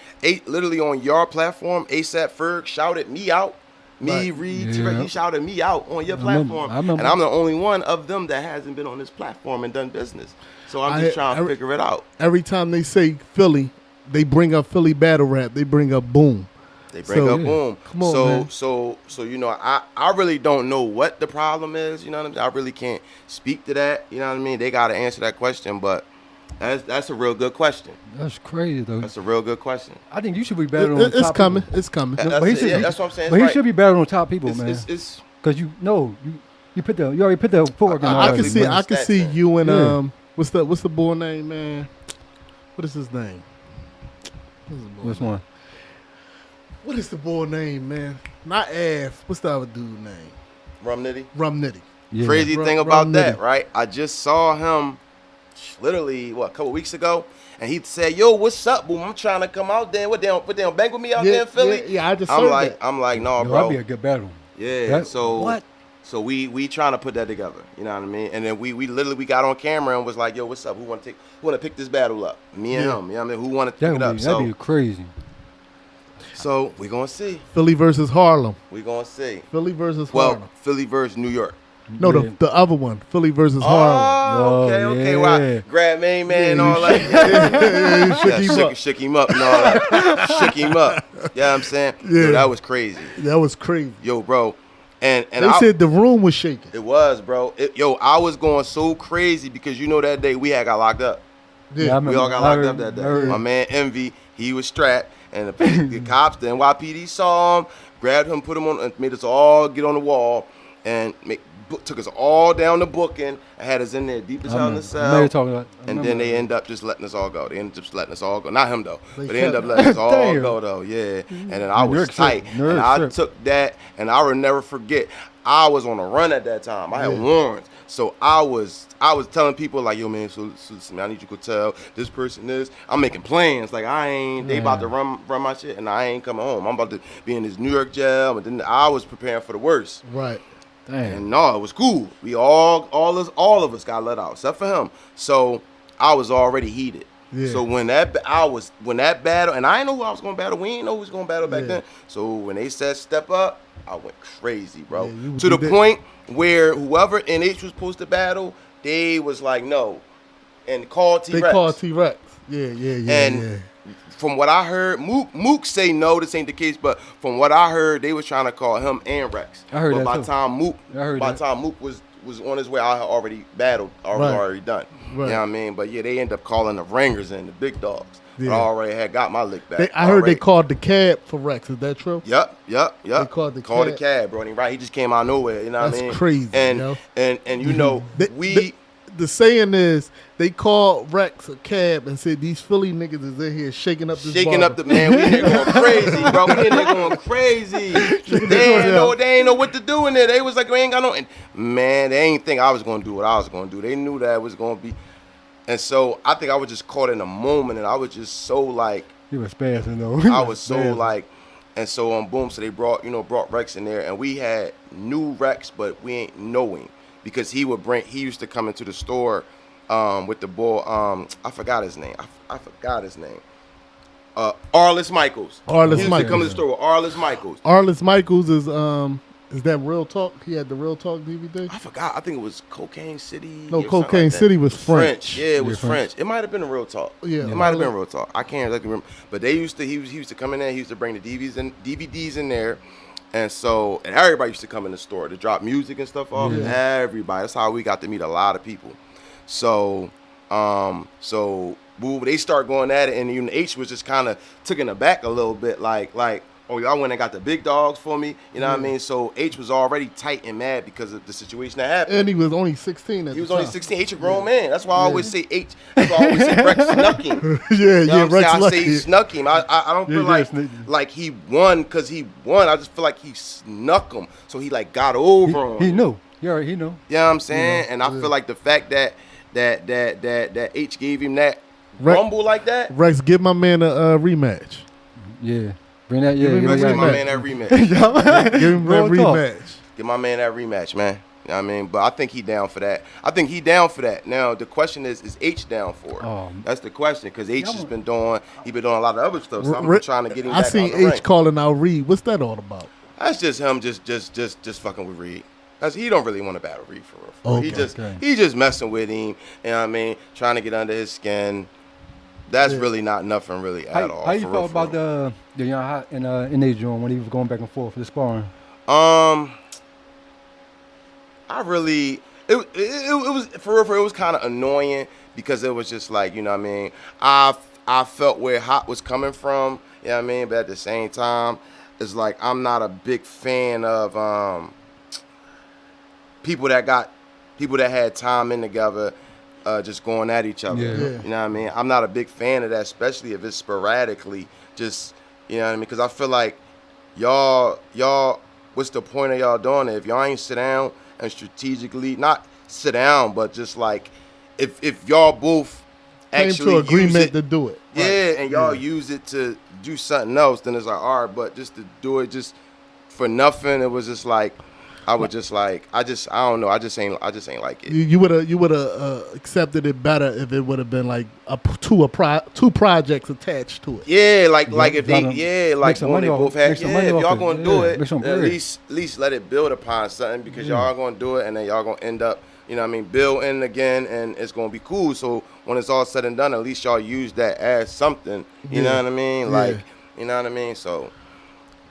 literally on your platform, ASAP Ferg shouted me out. Me, Right. Reed, Yeah. T-Rex, he shouted me out on your platform. I remember. And I'm the only one of them that hasn't been on this platform and done business. So I'm just trying to figure it out. Every time they say Philly, they bring up Philly battle rap. They bring up Boom. They bring So- up Boom. Come on, man. So I really don't know what the problem is, you know what I mean? I really can't speak to that, you know what I mean? They got to answer that question, but that's a real good question. That's crazy though. That's a real good question. I think you should be better on It's top coming. people. It's coming. That's, But he should be- that's what I'm saying. But he It's should be better on top people, right. man. It's Because you already put the footwork in. I already, can see. man. I can Stats, see man. you and Yeah. What's the boy name, man? What is his name? Which one? What is the boy name, man? Not Av. What's the other dude name? Rum Nitty. Rum Nitty. Yeah. Crazy Rum- thing Rum about that, Nitty. right? I just saw him literally, a couple weeks ago, and he said, yo, what's up, Boom? I'm trying to come out there. What, they don't bang with me out there in Philly? Yeah, I just I'm heard like, that. no, Yo, bro. that'd be a good battle. Yeah, That- so what? So we trying to put that together, you know what I mean? And then we literally got on camera and was like, yo, what's up? Who want to pick this battle up? Me and him, you know what I mean? Who want to pick it up? That'd be crazy. So we gonna see. Philly versus Harlem. We gonna see. Philly versus Well, Harlem. Philly versus New York. No, Yeah. the other one. Philly versus Harlem. Oh, okay, Oh, okay. yeah. Wow. Grab main man and Yeah, all that. Yeah, shook him up. Shook him up and all that. Shook him up. You know what I'm saying? Yeah. Yo, that was crazy. That was crazy. Yo, bro. And They said the room was shaking. it was, bro. I was going so crazy because that day we had got locked up. Yeah. I We remember- all got I locked heard- up that day. I heard- My man Envy, he was strapped, and the cops, the NYPD saw him, grabbed him, put him on, and made us all get on the wall, and took us all down the booking, and had us in there deep as hell in the cell. And then they end up just letting us all go. They ended up just letting us all go. Not him though, but they ended up letting us all Damn. go though. Yeah. And then I was Nerd tight, trip. Nerd and I trip. took that, and I will never forget. I was on a run at that time. I had warrants. So I was telling people like, yo man, so I need you to tell this person this. I'm making plans. Like they about to run my shit and I ain't coming home. I'm about to be in this New York jail. And then I was preparing for the worst. Right. Damn. And no, it was cool. We all of us got let out, except for him. So I was already heated. Yeah. So when that battle, and I didn't know who I was gonna battle. We didn't know who was gonna battle back Yeah. then. So when they said step up, I went crazy, bro. Yeah, you to the did. point where whoever NH was supposed to battle, they was like no, and called T-Rex. They called T-Rex. Yeah. And from what I heard, Mook say no, this ain't the case. But from what I heard, they was trying to call him and Rex. I heard but that by too. the time Mook, I heard by that. the time Mook was on his way, I had already battled. I was Right. already done. You Right. know what I mean? But yeah, they end up calling the Ringers and the big dogs. Yeah. But I already had got my lick back. I heard they already. called the cab for Rex. Is that true? Yep. They called the the cab. cab, bro. And he just came out of nowhere. You know what I That's mean? crazy, And yo. and you know They- we. the saying is they called Rex a cab and said these Philly niggas is in here shaking up this Shaking bar. up the man, we in there going crazy, bro. We in there going crazy. They ain't know what to do in there. They was like, we ain't got no. And man, they ain't think I was gonna do what I was gonna do. They knew that it was gonna be, and so I think I was just caught in a moment, and I was just so like, He was spazzing though. I was so like, and so on Boom. So they brought Rex in there, and we had new Rex, but we ain't know him because he used to come into the store. With the boy, I forgot his name. I forgot his name. Arliss Michaels. Arliss He used Michaels. to come to the store with Arliss Michaels. Arliss Michaels is that Real Talk? He had the Real Talk DVD. I forgot. I think it was Cocaine City. No, or something Cocaine like that. City was French. Yeah, it was French. It might have been a Real Talk. Yeah. It might have been Real Talk. I can't exactly remember. But he used to come in there. He used to bring the DVDs in there. And everybody used to come in the store to drop music and stuff off. Yeah. Everybody. That's how we got to meet a lot of people. So they start going at it, and even H was just kind of taken aback a little bit, like, oh, y'all went and got the big dogs for me, you know what I mean? So H was already tight and mad because of the situation that happened. And he was only 16 at He was the time. only 16. H a grown man. That's why I always say H. That's why I always say Rex snuck him. Yeah, You know what I'm Rex saying? I say he lucky. snuck him. I don't feel like he won because he won. I just feel like he snuck him. So he like got over him. He knew. He knew. You know what I'm saying? And I feel like the fact that H gave him that rumble like that. Rex, give my man a rematch. Yeah. Bring that. Yeah. Give me Rex, the give my rematch. man that rematch. Give him that Real talk. rematch. Give my man that rematch, man. You know what I mean? But I think he down for that. Now, the question is H down for it? That's the question, because H has been doing a lot of other stuff, so I'm trying to get him I back seen on the ring. H calling out Reed. What's that all about? That's just him just fucking with Reed. He don't really want to battle Reed for real. Okay. He just messing with him, you know what I mean? Trying to get under his skin. That's really not nothing really at all. How you felt about the young hot in H joint when he was going back and forth for the sparring? I really it was for real, it was kind of annoying because it was just like, you know what I mean, I felt where Hot was coming from, you know what I mean, but at the same time it's like I'm not a big fan of people that had time in together just going at each other. Yeah. Yeah. You know what I mean? I'm not a big fan of that, especially if it's sporadically, just, you know what I mean, because I feel like y'all what's the point of y'all doing it if y'all ain't sit down and strategically, not sit down, but just like if y'all both Came actually to agreement use it, to do it. yeah, and y'all use it to do something else, then it's like, all right, but just to do it just for nothing, it was just like, I don't know, I just ain't like it. You would have accepted it better if it would have been like two projects attached to it. Yeah, like if they, Make like some when they money both off- make had, some yeah, money if off y'all it. gonna Yeah, do it, make some at bread. least let it build upon something, because y'all gonna do it and then y'all gonna end up, you know what I mean, building again, and it's gonna be cool. So when it's all said and done, at least y'all use that as something, you know what I mean? Like, you know what I mean? So.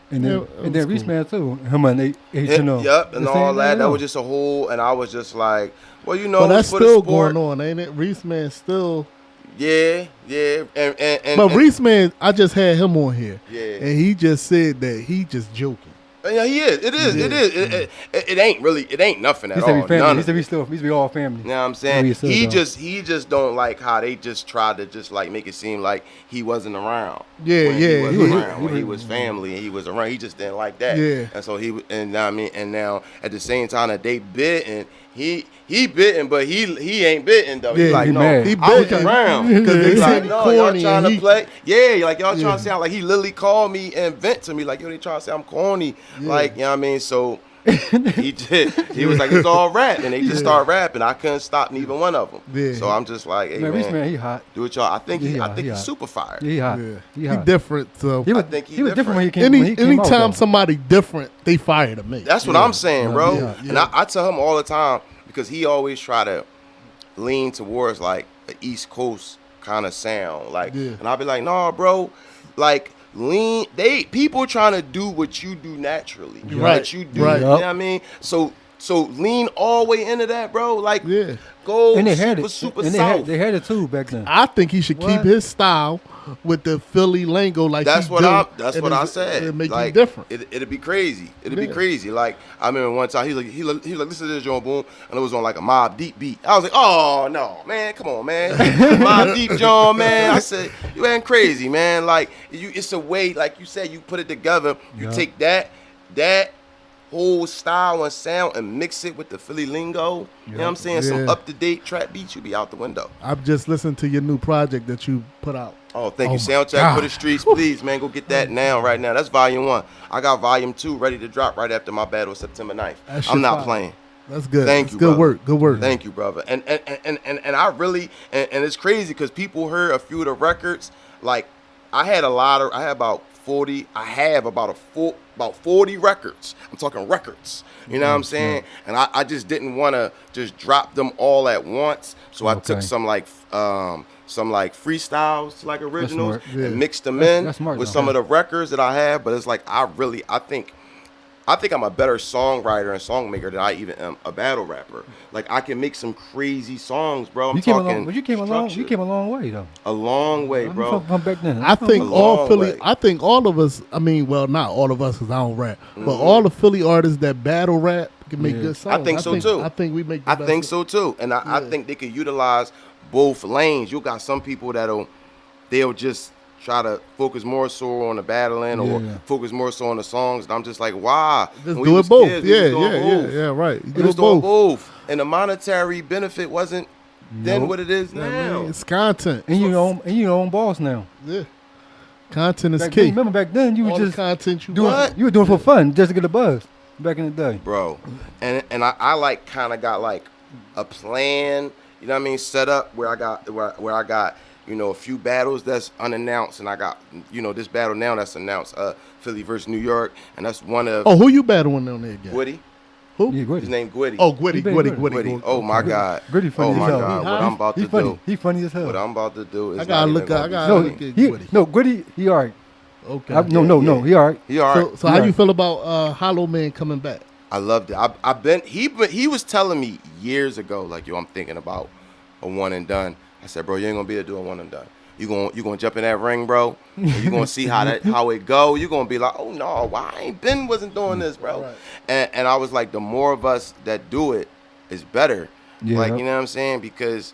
And then Yeah, Reese man too. Him and H and O. Yep, and The all same that. thing, That though. was just a whole, and I was just like, well, you know, But that's for the still sport. going on, ain't it? Reese Man still. Yeah, and But Reese Man, I just had him on here. Yeah. And he just said that he just joking. yeah, he is. It is. It ain't really. It ain't nothing at He all. said we family. None He of said it. we all family. You know what I'm saying? he said, He though. just don't like how they just tried to just like make it seem like he wasn't around. Yeah, when yeah, He he was was- around. When he was family and he was around. He just didn't like that. Yeah. And so and now I mean, and now at the same time that they bitten, he bitten, but he ain't bitten though. Yeah, He's like, he no, mad. He I was bitten. around. Because they He's said like, he no, y'all corny trying and to he- play. Yeah, like y'all Yeah. trying to sound like he literally called me and vent to me like, yo, they trying to say I'm corny. Yeah. Like, you know what I mean? So he did. He was like, it's all rap, and they just start rapping. I couldn't stop neither one of them. Yeah. So I'm just like, hey Man, Reese man, man, he hot. do it, y'all. I think Yeah, I think he he's hot. super fire. Yeah, he hot. Yeah. He He hot. different, so. He was, think he he was different when he came. Any when he came out, anytime though. somebody different, they fire to me. That's what I'm saying, bro. Yeah, And yeah. I tell him all the time, because he always try to lean towards like an East Coast kind of sound, like, Yeah. and I'll be like, nah, bro, like people trying to do what you do naturally, Right, what you do, right. you know what I mean? So lean all the way into that, bro. Like, Yeah. gold, And they had super it. And soft. they had it too back then. I think he should keep What? his style with the Philly lingo, like That's he what do, that's and what I it's- said. It'll make like, you different. It'd be crazy. It'd be Yeah. crazy. Like I remember one time he was like, listen to this John Boom, and it was on like a Mob Deep beat. I was like, oh no, man, come on, man, Mob Deep John, man. I said, you ain't crazy, man. Like it's a way, like you said, you put it together. You Yeah. take that whole style and sound and mix it with the Philly lingo. You know what I'm saying? Some Yeah. up to date trap beats, you be out the window. I've just listened to your new project that you put out. Oh, thank Oh you. my Soundtrack God. for the streets, please, man. Go get that now, right now. That's volume 1. I got volume 2 ready to drop right after my battle September 9th. That shit I'm not fire. playing. That's good. Thank That's you, good brother. work. Good work. Thank you, brother. And I really and it's crazy because people heard a few of the records. Like I have about 40 records. I'm talking records. You know what I'm saying? And I just didn't want to just drop them all at once. So I took Okay. some freestyles, like originals, smart. Yeah. and mixed them That's- in that's smart, with though. some of the records that I have. But it's like I think I'm a better songwriter and songmaker than I even am a battle rapper. Like I can make some crazy songs, bro. I'm You came talking along. You came along. You structure. came a long way though. A long way, bro. From back then. I think A all long Philly. way. I think all of us. I mean, well, not all of us because I don't rap, but Mm-hmm. all the Philly artists that battle rap can make Yeah. good songs. I think so, too. I think we make. The I best think of- so too, and I Yeah. think they could utilize both lanes. You got some people they'll just try to focus more so on the battling or Yeah. focus more so on the songs. And I'm just like, why? Just When we do was it both. kids, we was doing both. Yeah. Right. You We do was it doing both. both, and the monetary benefit wasn't then Nope. what it is I mean, now. it's content. And you know, your own boss now. Yeah. Content is Back key. then, remember back then you all were the just content you doing. want. You were doing it for fun, just to get a buzz. Back in the day. Bro. And I like kind of got like a plan, you know what I mean, set up where I got a few battles that's unannounced, and I got this battle now that's announced, Philly versus New York, and that's one of Oh, who you battling on there again? Gwitty. Who? Yeah, His name Gwitty. Oh, Gwitty. He been Gwitty. Oh my God. Gritty funny Oh as my hell. God. What I'm about He to funny. do. He funny as hell. What I'm about to do is I gotta not look even at- I gonna gotta be no, look funny. at he, Gwitty. no, Gritty, he alright. Okay. No, he alright. He all right. So how Yeah. you feel about Hollow Man coming back? I loved it. He was telling me years ago, like, yo, I'm thinking about a one and done. I said, bro, you ain't gonna be able to do a one and done. You gonna jump in that ring, bro. And you gonna see how it go. You gonna be like, oh no, why I ain't been wasn't doing this, bro. Right. And I was like, the more of us that do it is better. Yeah. Like, you know what I'm saying? Because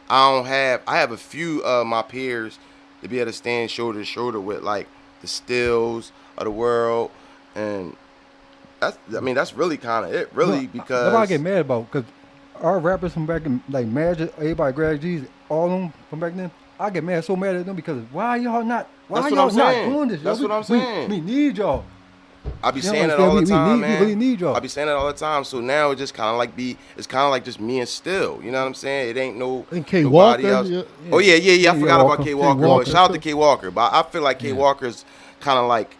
I have a few of my peers to be able to stand shoulder to shoulder with, like the Stills of the world, and that's really kind of it, really, No, because that's what I get mad about, because our rappers from back in, like Magic, everybody, Greg G's, all of them from back then, I get mad, so mad at them because why y'all not That's what y'all I'm not saying. doing this? That's yo? what I'm saying. We need y'all. I be You know saying what that I'm all the saying? time, We man. really need y'all. I be saying that all the time. So now it just kind of like just me and Still. You know what I'm saying? It ain't And K. nobody Walker, else. yeah. Oh yeah. I Yeah, forgot Walker. about K. K. Walker. Walker, But shout out too. to K. Walker. But I feel like K. Walker's kind of like.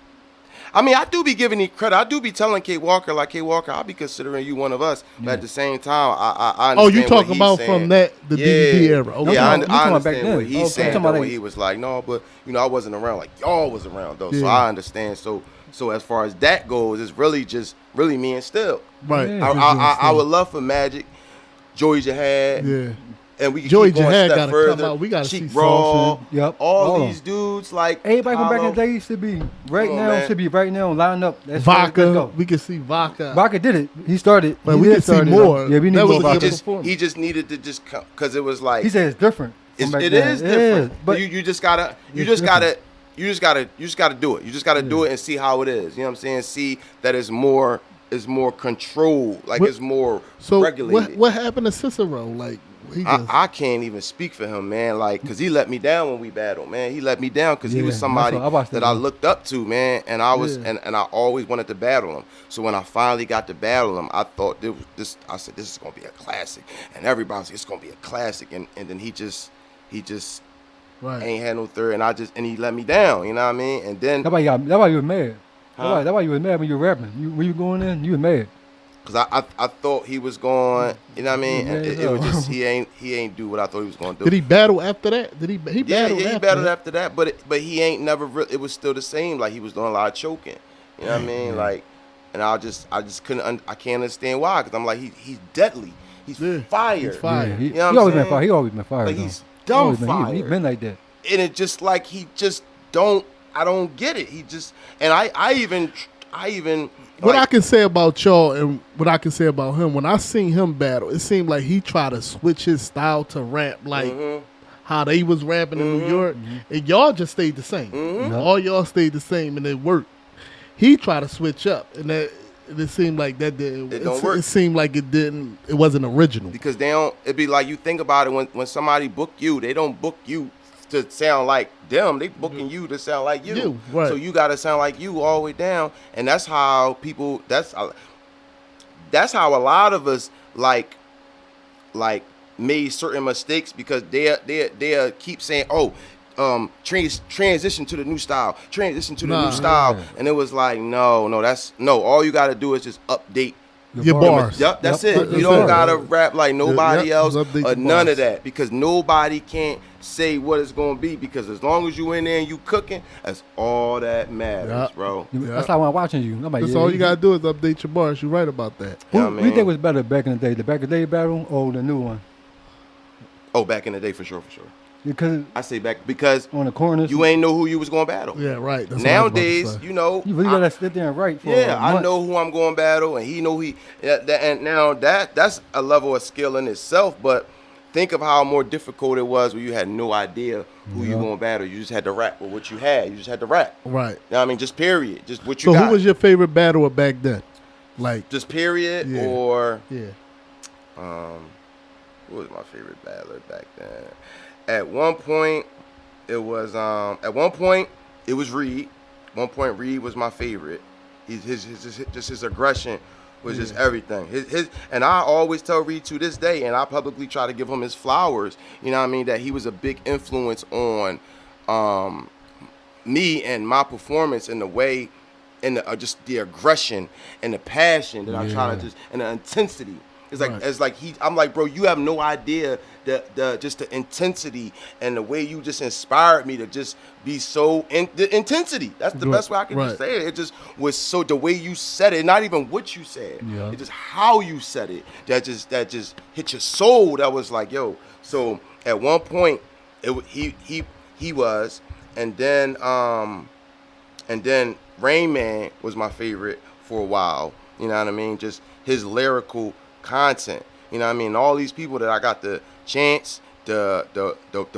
I mean, I do be giving you credit. I do be telling K. Walker, like, K. Walker, I'll be considering you one of us. But at the same time, I understand Oh, you what talking he's about saying. from the DVD era? Okay. Yeah, You talking I about back understand then. what he's Okay. saying. Talking about Though, like- when he was like, no, but I wasn't around. Like y'all was around though, so Yeah. I understand. So as far as that goes, it's really just me and Still. Right. Yeah. I would love for Magic, Joey Jihad, Yeah. and we can Joey keep going Jihad a step gotta further. come out. We gotta Cheek see Raw, Sauce and- yep, all all of these dudes like Everybody from back in Hollow. the day should be right Come on, now. man. Should be right now line up. Let's Vodka. go. We can see Vodka. Vodka did it. He started. But he we did can see start it. more. Yeah, we need That was more a He good Vodka. performance. he just needed to just come because it was like He said it's different. from It's, back it then. is different. but you just gotta do it. You just gotta do it. You just gotta do it and see how it is. You know what I'm saying? See that it's more controlled, like What- it's more So regulated. what happened to Cicero? Like he just I can't even speak for him, man. Like, cause he let me down when we battled, man. He let me down because he Yeah, was that's somebody what I watched that that I one. looked up to, man. And I was, Yeah. and I always wanted to battle him. So when I finally got to battle him, I thought I said, this is gonna be a classic, and everybody was like, it's gonna be a classic, and then he just right. ain't had no third, and he let me down. You know what I mean? And then that's why you was mad. Huh? That's why you was mad when you were rapping. When you going in, you was mad. because I thought he was going, you know what I mean? And Yeah, it was so. just he ain't do what I thought he was gonna do. Did he battle after that? Did he Yeah, battled he after battled that? after that, but he ain't never. It was still the same. Like he was doing a lot of choking. You know what I mean? Like, and I just couldn't. I can't understand why. Because I'm like he's deadly. He's Yeah, fire. he's fire. Yeah, he, You know what he I'm always been saying? fire. He always been fire. Like though. he's He dumb always been, fire. he been like that. And it just like he just don't. I don't get it. He just and I even What like, I can say about y'all and what I can say about him, when I seen him battle, it seemed like he tried to switch his style to rap like how they was rapping in New York, and y'all just stayed the same. All y'all stayed the same, and it worked. He tried to switch up, and that it seemed like that didn't. It don't work. It seemed like it didn't. It wasn't original. because they don't. It'd be like you think about it when somebody book you, they don't book you to sound like them. They booking you to sound like you. Right. So you got to sound like you all the way down, and that's how people. That's how a lot of us like made certain mistakes because they keep saying, oh. Transition to the new style. Transition to the new style, and it was like, no. All you got to do is just update Your bars. Yep, that's Yep, it. that's You don't it. gotta rap like nobody else update or your none bars. of that because nobody can't say what it's gonna be because as long as you in there and you cooking, that's all that matters, Yep. bro. That's how I'm watching you. I'm like, That's yeah, all he- you gotta do is update your bars. You're right about that. Who, Yeah, who you man. think was better back in the day? The back in the day battle or the new one? Oh, back in the day for sure. Because I say back because on the corners, you ain't know who you was gonna battle. Yeah, right. That's what I was about to Nowadays, say. you know, you really gotta sit there and write for. yeah, a I month. know who I'm going to battle, and he know and now that's a level of skill in itself. But think of how more difficult it was when you had no idea who you going to battle. You just had to rap with what you had. You just had to rap. Right. You know what I mean? Just period. Just what you So got. who was your favorite battler back then? Like, just period Yeah. or yeah. who was my favorite battler back then? At one point, it was Reed. At one point, Reed was my favorite. His aggression was just everything. His and I always tell Reed to this day, and I publicly try to give him his flowers. You know what I mean? That he was a big influence on me and my performance in the way, and just the aggression and the passion that I'm trying to just and the intensity. It's like I'm like, bro, you have no idea the intensity and the way you just inspired me to just be so the intensity. That's the best way I can just say it. It just was so the way you said it, not even what you said. Yeah. It's just how you said it that just hit your soul. That was like, yo. So at one point, he was, and then Rain Man was my favorite for a while. You know what I mean? Just his lyrical content. You know what I mean? All these people that I got the chance to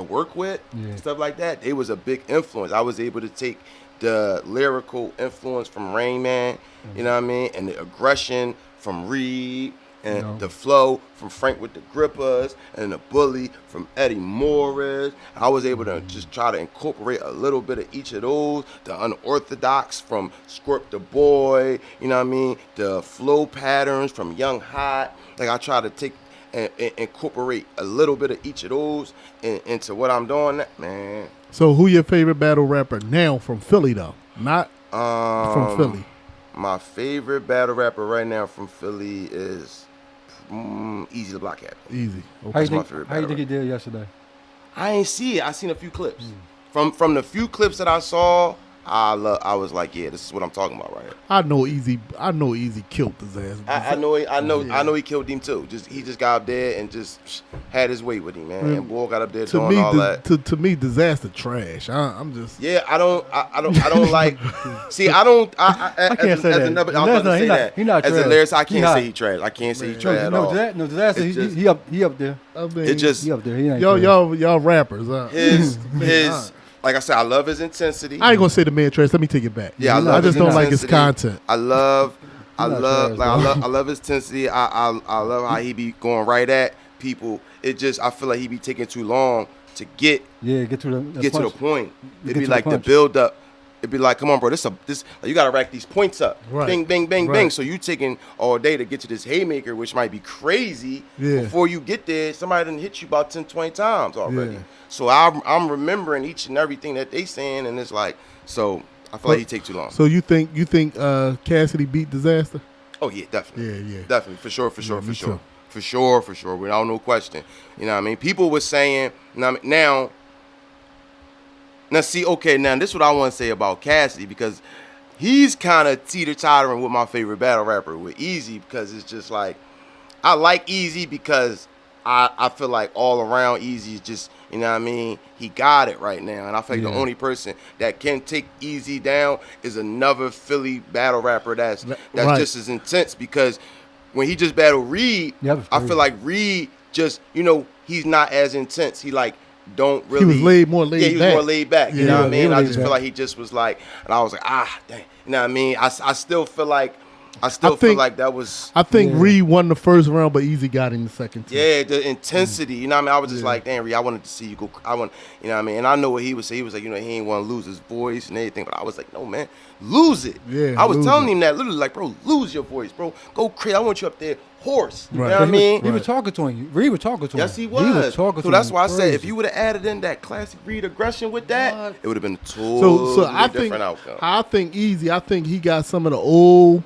work with, stuff like that, they was a big influence. I was able to take the lyrical influence from Rain Man, you know what I mean, and the aggression from Reed, and the flow from Frank with the Grippers, and the bully from Eddie Morris. I was able to just try to incorporate a little bit of each of those. The unorthodox from Squirt the Boy, you know what I mean? The flow patterns from Young Hot. Like I try to take and incorporate a little bit of each of those into what I'm doing, man. So who your favorite battle rapper now from Philly though? Not from Philly. My favorite battle rapper right now from Philly is Easy the Block Captain. Easy. How Okay. you That's my think? favorite How you battle think he did yesterday? I ain't see it. I seen a few clips. From the few clips that I saw, I was like, yeah, this is what I'm talking about right here. I know Easy killed his ass. I know he killed him too. He just got up there and just had his way with him, man. And boy got up there doing all that. To me, Disaster trash. I'm just. Yeah, I don't like. See, I don't. I can't say that. I'm about to say that. He not as a trash. lyricist, I He can't not. say he trash. I can't say he trash at No, all. no disaster. It's just- He up there. I mean, It just He up there. He ain't trash. y'all rappers. his. Like I said, I love his intensity. I ain't gonna say the man trash. Let me take it back. Yeah, I He love not- I just his don't like his intensity. content. I love trash, I love his intensity. I love how he be going right at people. It just I feel like he be taking too long to get Get to the to the point. It'd Get be to the like the punch. build up. It'd be like, come on, bro, this you gotta rack these points up. Right. Bing, bing, bing, Right. bing. So you taking all day to get to this haymaker, which might be crazy. Yeah. Before you get there, somebody done hit you about 10, 20 times already. Yeah. So I'm remembering each and everything that they saying, and it's like, so I feel like he take too long. So you think Cassidy beat Disaster? Oh yeah, definitely. Yeah. Definitely, for sure. me too. For sure. Without no question. You know what I mean? People were saying, now see, okay, now this is what I want to say about Cassidy, because he's kind of teeter-tottering with my favorite battle rapper with Easy, because it's just like, I like Easy because I feel like all around Easy is just, you know what I mean? He got it right now. And I feel like the only person that can take Easy down is another Philly battle rapper that's Right. just as intense, because when he just battled Reed, Yeah, that was I crazy. feel like Reed just, he's not as intense. He like don't really. was more laid Yeah, he was back. more laid back. You Yeah, know what I he mean? was I laid just feel back. like he just was like, and I was like, dang. You know what I mean? I still feel like feel like that was. I think Yeah. Reed won the first round, but Easy got in the second. Too. Yeah, the intensity. You know what I mean? I was just like, damn, Reed, I wanted to see you go. You know what I mean? And I know what he would say. He was like, he ain't want to lose his voice and everything. But I was like, no, man, lose it. Yeah, I was lose telling it. him that literally, like, bro, lose your voice, bro. Go crazy. I want you up there, hoarse. You Right. know what I mean? He was talking to him. Reed was talking to him. Yes, he He was was. talking to So him. that's why I said, if Crazy. you would have added in that classic Reed aggression with that, What? it would have been a totally So I think different outcome. I think Easy. I think he got some of the old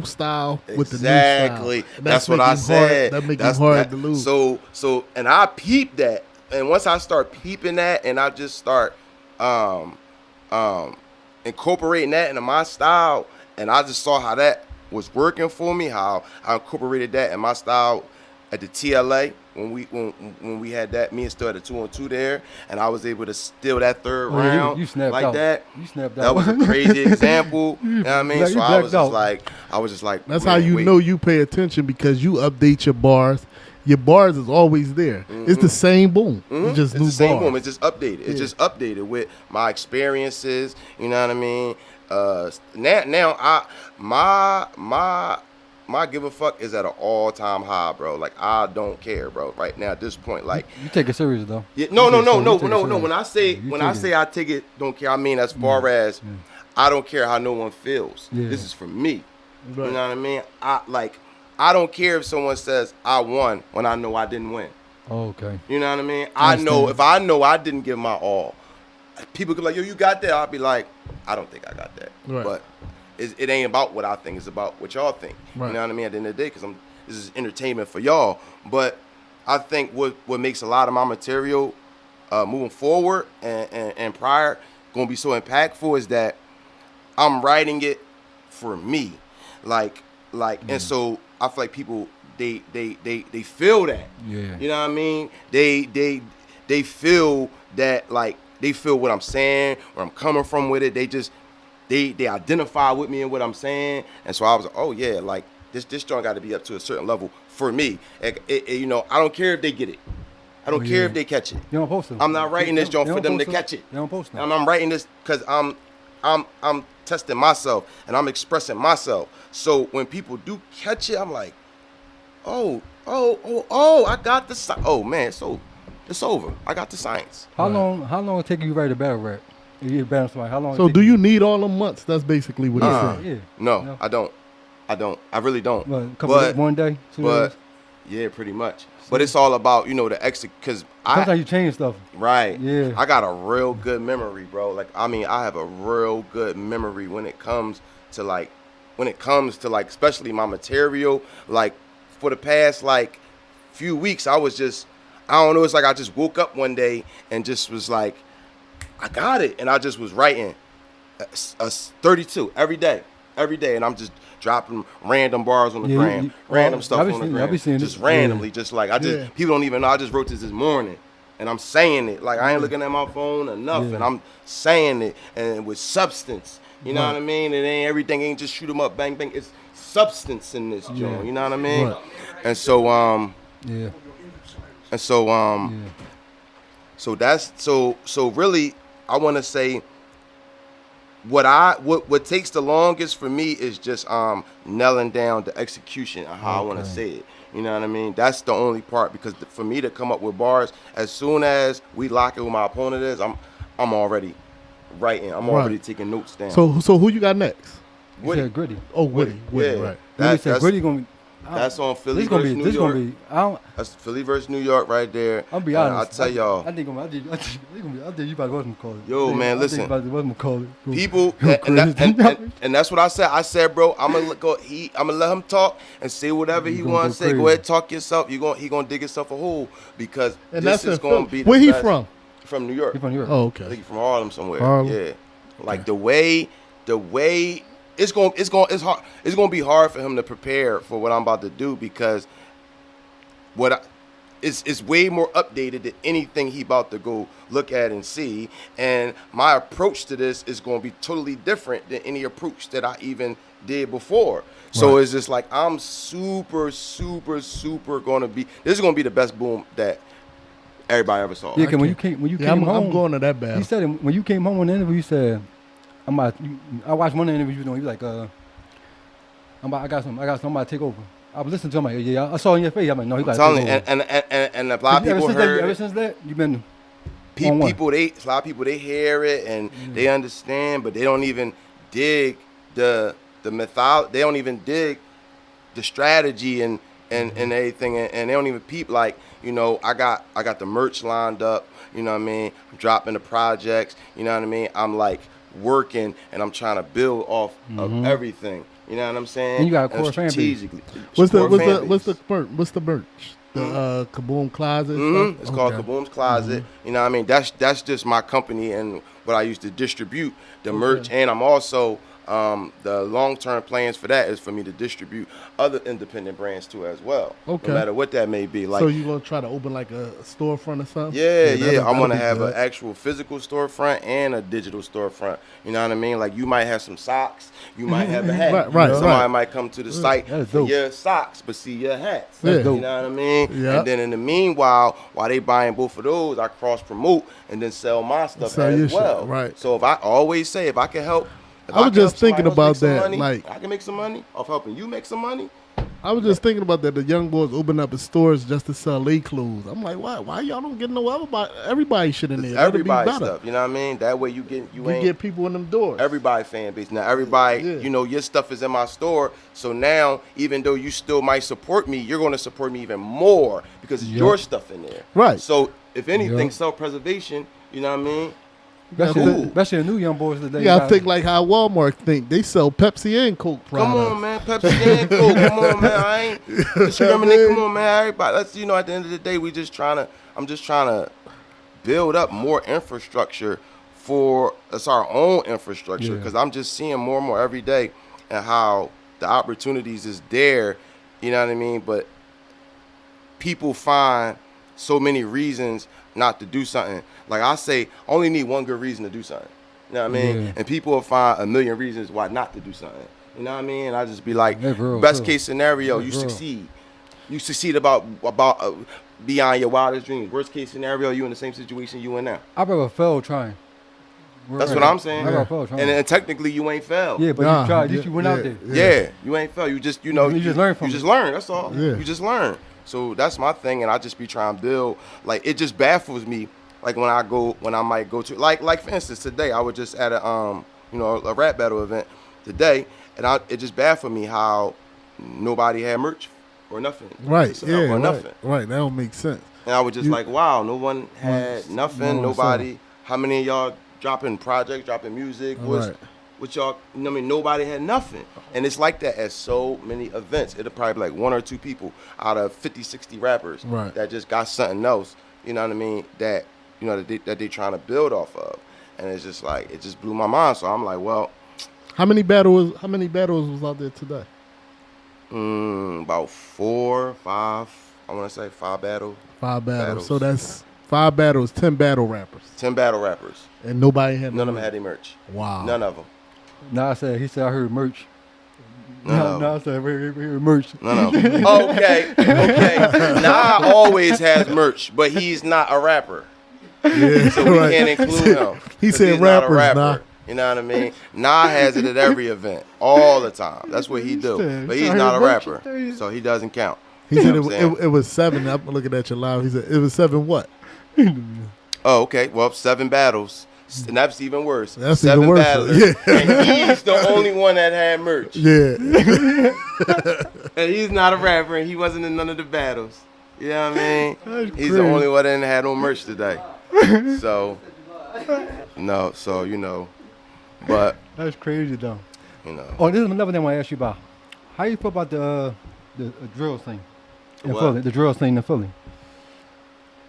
style with the new style. Exactly. And That's what make I him said. Hard, that make That's him hard that- to lose. So, and I peeped that, and once I start peeping that, and I just start incorporating that into my style, and I just saw how that was working for me, how I incorporated that in my style at the TLA when we had that, me and Stu had a 2-on-2 there, and I was able to steal that third Oh, yeah, round you snapped like out. that. You snapped That out. was a crazy example. You know what I mean? Like, So you I was blacked out. just like, That's man, how you wait. know you pay attention, because you update your bars. Your bars is always there. It's the same boom. It's just It's new the same bars. boom. It's just updated. It's just updated with my experiences. You know what I mean? Now my give a fuck is at an all-time high, bro. Like, I don't care, bro. Right now at this point, like, You take it serious though. yeah, no. You take it serious. When I say Yeah, you when take I it. say I take it, don't care. I mean as far as I don't care how no one feels. Yeah. This is for me. Right. You know what I mean? I don't care if someone says I won when I know I didn't win. Oh, okay. You know what I mean? I I know understand. if I know I didn't give my all, people could be like, yo, you got that? I'll be like, I don't think I got that. Right. But it ain't about what I think. It's about what y'all think. Right. You know what I mean? At the end of the day, because this is entertainment for y'all. But I think what makes a lot of my material moving forward and prior going to be so impactful is that I'm writing it for me. And so I feel like people, they feel that. Yeah. You know what I mean? They feel that, like, they feel what I'm saying, where I'm coming from with it. They identify with me and what I'm saying. And so I was like, oh yeah, like this joint got to be up to a certain level for me. I don't care if they get it. I don't care if they catch it. You don't post it. I'm not writing this joint They for don't them to post it. catch it. They don't post it. I'm writing this because I'm testing myself and I'm expressing myself. So when people do catch it, I'm like, oh, I got the oh man, so it's over. I got the science. How long it take you to write a battle rap? If you battle somebody, how long? So it take do you need all them months? That's basically what Uh-uh. he's saying. Yeah. No, No. I don't. I really don't. What, a couple days, one day, 2 but days? yeah, pretty much. But it's all about the exit, because Sometimes you change stuff. right. Yeah. I got a real good memory, bro. Like, I mean, I have a real good memory when it comes to especially my material. Like, for the past few weeks, I was just, I don't know, it's like I just woke up one day and just was like, I got it, and I just was writing a 32 every day, and I'm just dropping random bars on the Yeah, gram, random stuff I be on the seeing- I gram, be seeing just it. randomly, Yeah. just like Yeah. people don't even know. I just wrote this morning, and I'm saying it like I ain't looking at my phone or nothing. Yeah. I'm saying it, and with substance. You know Right. what I mean? Everything ain't just shoot 'em up, bang bang. It's substance in this joint. You know what I mean? Right. And so Yeah. and so Yeah. so that's so really I want to say what takes the longest for me is just nailing down the execution and how I want to Okay. say it. You know what I mean? That's the only part, because for me to come up with bars, as soon as we lock it with my opponent is, I'm already writing. I'm Right. already taking notes down. So who you got next? You Woody. said Gritty. Oh, Woody, yeah, right. You said Gritty gonna be. that's on Philly This gonna versus be. New This York. gonna be. I don't. That's Philly versus New York right there. I'll be And honest. I'll tell y'all. I think you about to call it. Yo, man, listen. I think about to call it. People, Go and that's what I said. I said, bro, I'm gonna let him talk and say whatever he gonna wants go to say. Go crazy. ahead, talk yourself. He gonna dig himself a hole, because And this that's is in gonna Philly. be the Where he best. from? From New York. He from New York. Oh, I okay. think he's from Harlem somewhere. Harlem? Yeah, like the way it's gonna be hard for him to prepare for what I'm about to do, because it's way more updated than anything he about to go look at and see. And my approach to this is going to be totally different than any approach that I even did before. So it's just like I'm super, super, super going to be. This is going to be the best boom that everybody ever saw. Yeah, because when you came home, I'm going to that battle. He said it, when you came home on the interview, you said, I watched one of the interviews doing. You like, I got something about to take over. I was listening to him, I'm like, yeah, I saw it in your face. I'm like, no, he got to take over. And a lot of people heard. Ever since that, you've been a lot of people they hear it and they understand, but they don't even dig the mythology. They don't even dig the strategy and everything, and they don't even peep. Like, you know, I got the merch lined up. You know what I mean? I'm dropping the projects. You know what I mean? I'm like working and I'm trying to build off of everything. You know what I'm saying? And you got a core fan base. What's the merch? The KABOOM Closet stuff? It's called KABOOM's Closet. You know what I mean? That's just my company and what I used to distribute the merch, and I'm also the long-term plans for that is for me to distribute other independent brands too as well. Okay. No matter what that may be. Like, so you gonna try to open like a storefront or something? Yeah. I'm gonna have an actual physical storefront and a digital storefront. You know what I mean? Like, you might have some socks, you might have a hat. Right. Somebody might come to the site for your socks, but see your hats. You know what I mean? Yeah. And then in the meanwhile, while they buying both of those, I cross promote and then sell my stuff as well. Shit, right. So if I always say if I can help. I was just thinking about that. Money, like, I can make some money off helping you make some money. I was just thinking about that. The young boys open up stores just to sell their clothes. I'm like, why y'all don't get no everybody shit in there? Everybody stuff. You know what I mean? That way you get people in them doors. Everybody fan base. Now everybody, you know, your stuff is in my store. So now, even though you still might support me, you're going to support me even more because it's your stuff in there. Right. So if anything, self-preservation. You know what I mean? Especially the new young boys today. Yeah, I think like how Walmart think. They sell Pepsi and Coke products. Come on, man. Pepsi and Coke. Come on, man. I ain't discriminating. Come on, man. Everybody. Let's, at the end of the day, I'm just trying to build up more infrastructure for us, our own infrastructure, because I'm just seeing more and more every day and how the opportunities is there. You know what I mean? But people find so many reasons not to do something. Like I say, only need one good reason to do something. You know what I mean? And people will find a million reasons why not to do something. You know what I mean? And I just be like, best case scenario, you succeed. You succeed about beyond your wildest dreams. Worst case scenario, you in the same situation you in now. I rather fail trying. That's what I'm saying. I rather fail trying. And technically, you ain't failed. Yeah, but you tried. You went out there. Yeah, you ain't failed. You just, you just learn from it. You just learn. That's all. Yeah. You just learn. So that's my thing, and I just be trying to build. Like, it just baffles me. Like when I might go to, like for instance, today I was just at a rap battle event today, and it just baffled me how nobody had merch or nothing. Right. Yeah. Or nothing. Right. That don't make sense. And I was just like, wow, no one had nothing. Nobody. How many of y'all dropping projects, dropping music? What y'all? Nobody had nothing. And it's like that at so many events. It'll probably be like one or two people out of 50, 60 rappers that just got something else. You know what I mean? That they trying to build off of, and it's just like it just blew my mind. So I'm like, well, how many battles was out there today? About 4, 5. I want to say 5 battles. 5 battles. So that's 5 battles, 10 battle rappers. 10 battle rappers. And nobody had none of them had any merch. Wow. None of them. He said I heard merch. No, I said I heard merch. No. Okay. Nah always has merch, but he's not a rapper. Yeah, so we can't include him. He said rappers, Nah. You know what I mean? Nah has it at every event, all the time. That's what he do. But he's not a rapper, so he doesn't count. He said it was 7. I'm looking at your live. He said it was 7 what? Oh, okay. Well, 7 battles. And that's even worse. That's 7 even worse. battles. Yeah. And he's the only one that had merch. Yeah. And he's not a rapper, and he wasn't in none of the battles. You know what I mean? That's he's crazy. The only one that had no merch today. So, but that's crazy though. Oh, this is another thing I want to ask you about. How you feel about the drill thing in Philly? The drill thing in Philly.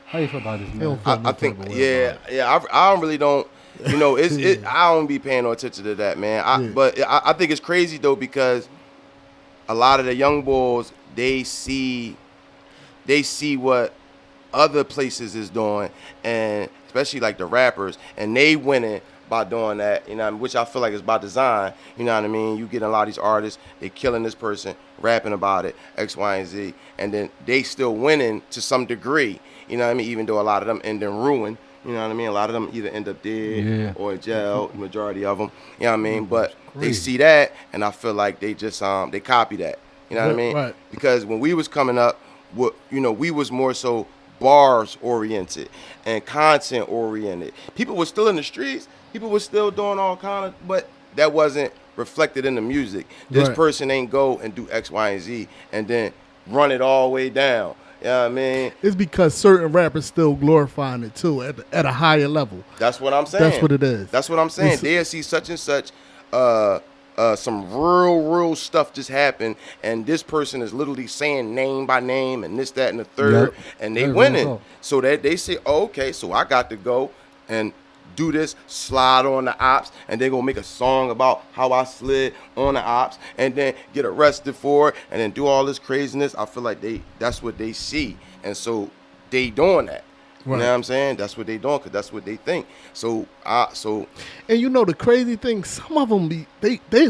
How you feel about this, man? I think, I don't. I don't be paying no attention to that, man. But I think it's crazy though because a lot of the young boys they see they see what other places is doing, and especially like the rappers, and they winning by doing that, you know what I mean? Which I feel like is by design, you know what I mean? You get a lot of these artists, they killing this person, rapping about it, X, Y, and Z, and then they still winning to some degree, you know what I mean? Even though a lot of them end in ruin, you know what I mean? A lot of them either end up dead or in jail, the majority of them, you know what I mean? But they see that, and I feel like they just, they copy that, you know what I mean? Right. Because when we was coming up, we was more so bars oriented and content oriented. People were still in the streets. People were still doing all kind of, but that wasn't reflected in the music. This person ain't go and do X, Y, and Z and then run it all the way down. You know what I mean? It's because certain rappers still glorifying it too at a higher level. That's what I'm saying. That's what it is. That's what I'm saying. They'll see such and such some real stuff just happened, and this person is literally saying name by name and this, that, and the third, and they winning. So that they say, oh, okay, so I got to go and do this, slide on the ops, and they're gonna make a song about how I slid on the ops, and then get arrested for it, and then do all this craziness. I feel like that's what they see, and so they doing that. You know what I'm saying? That's what they doing, because that's what they think. So and you know the crazy thing, some of them be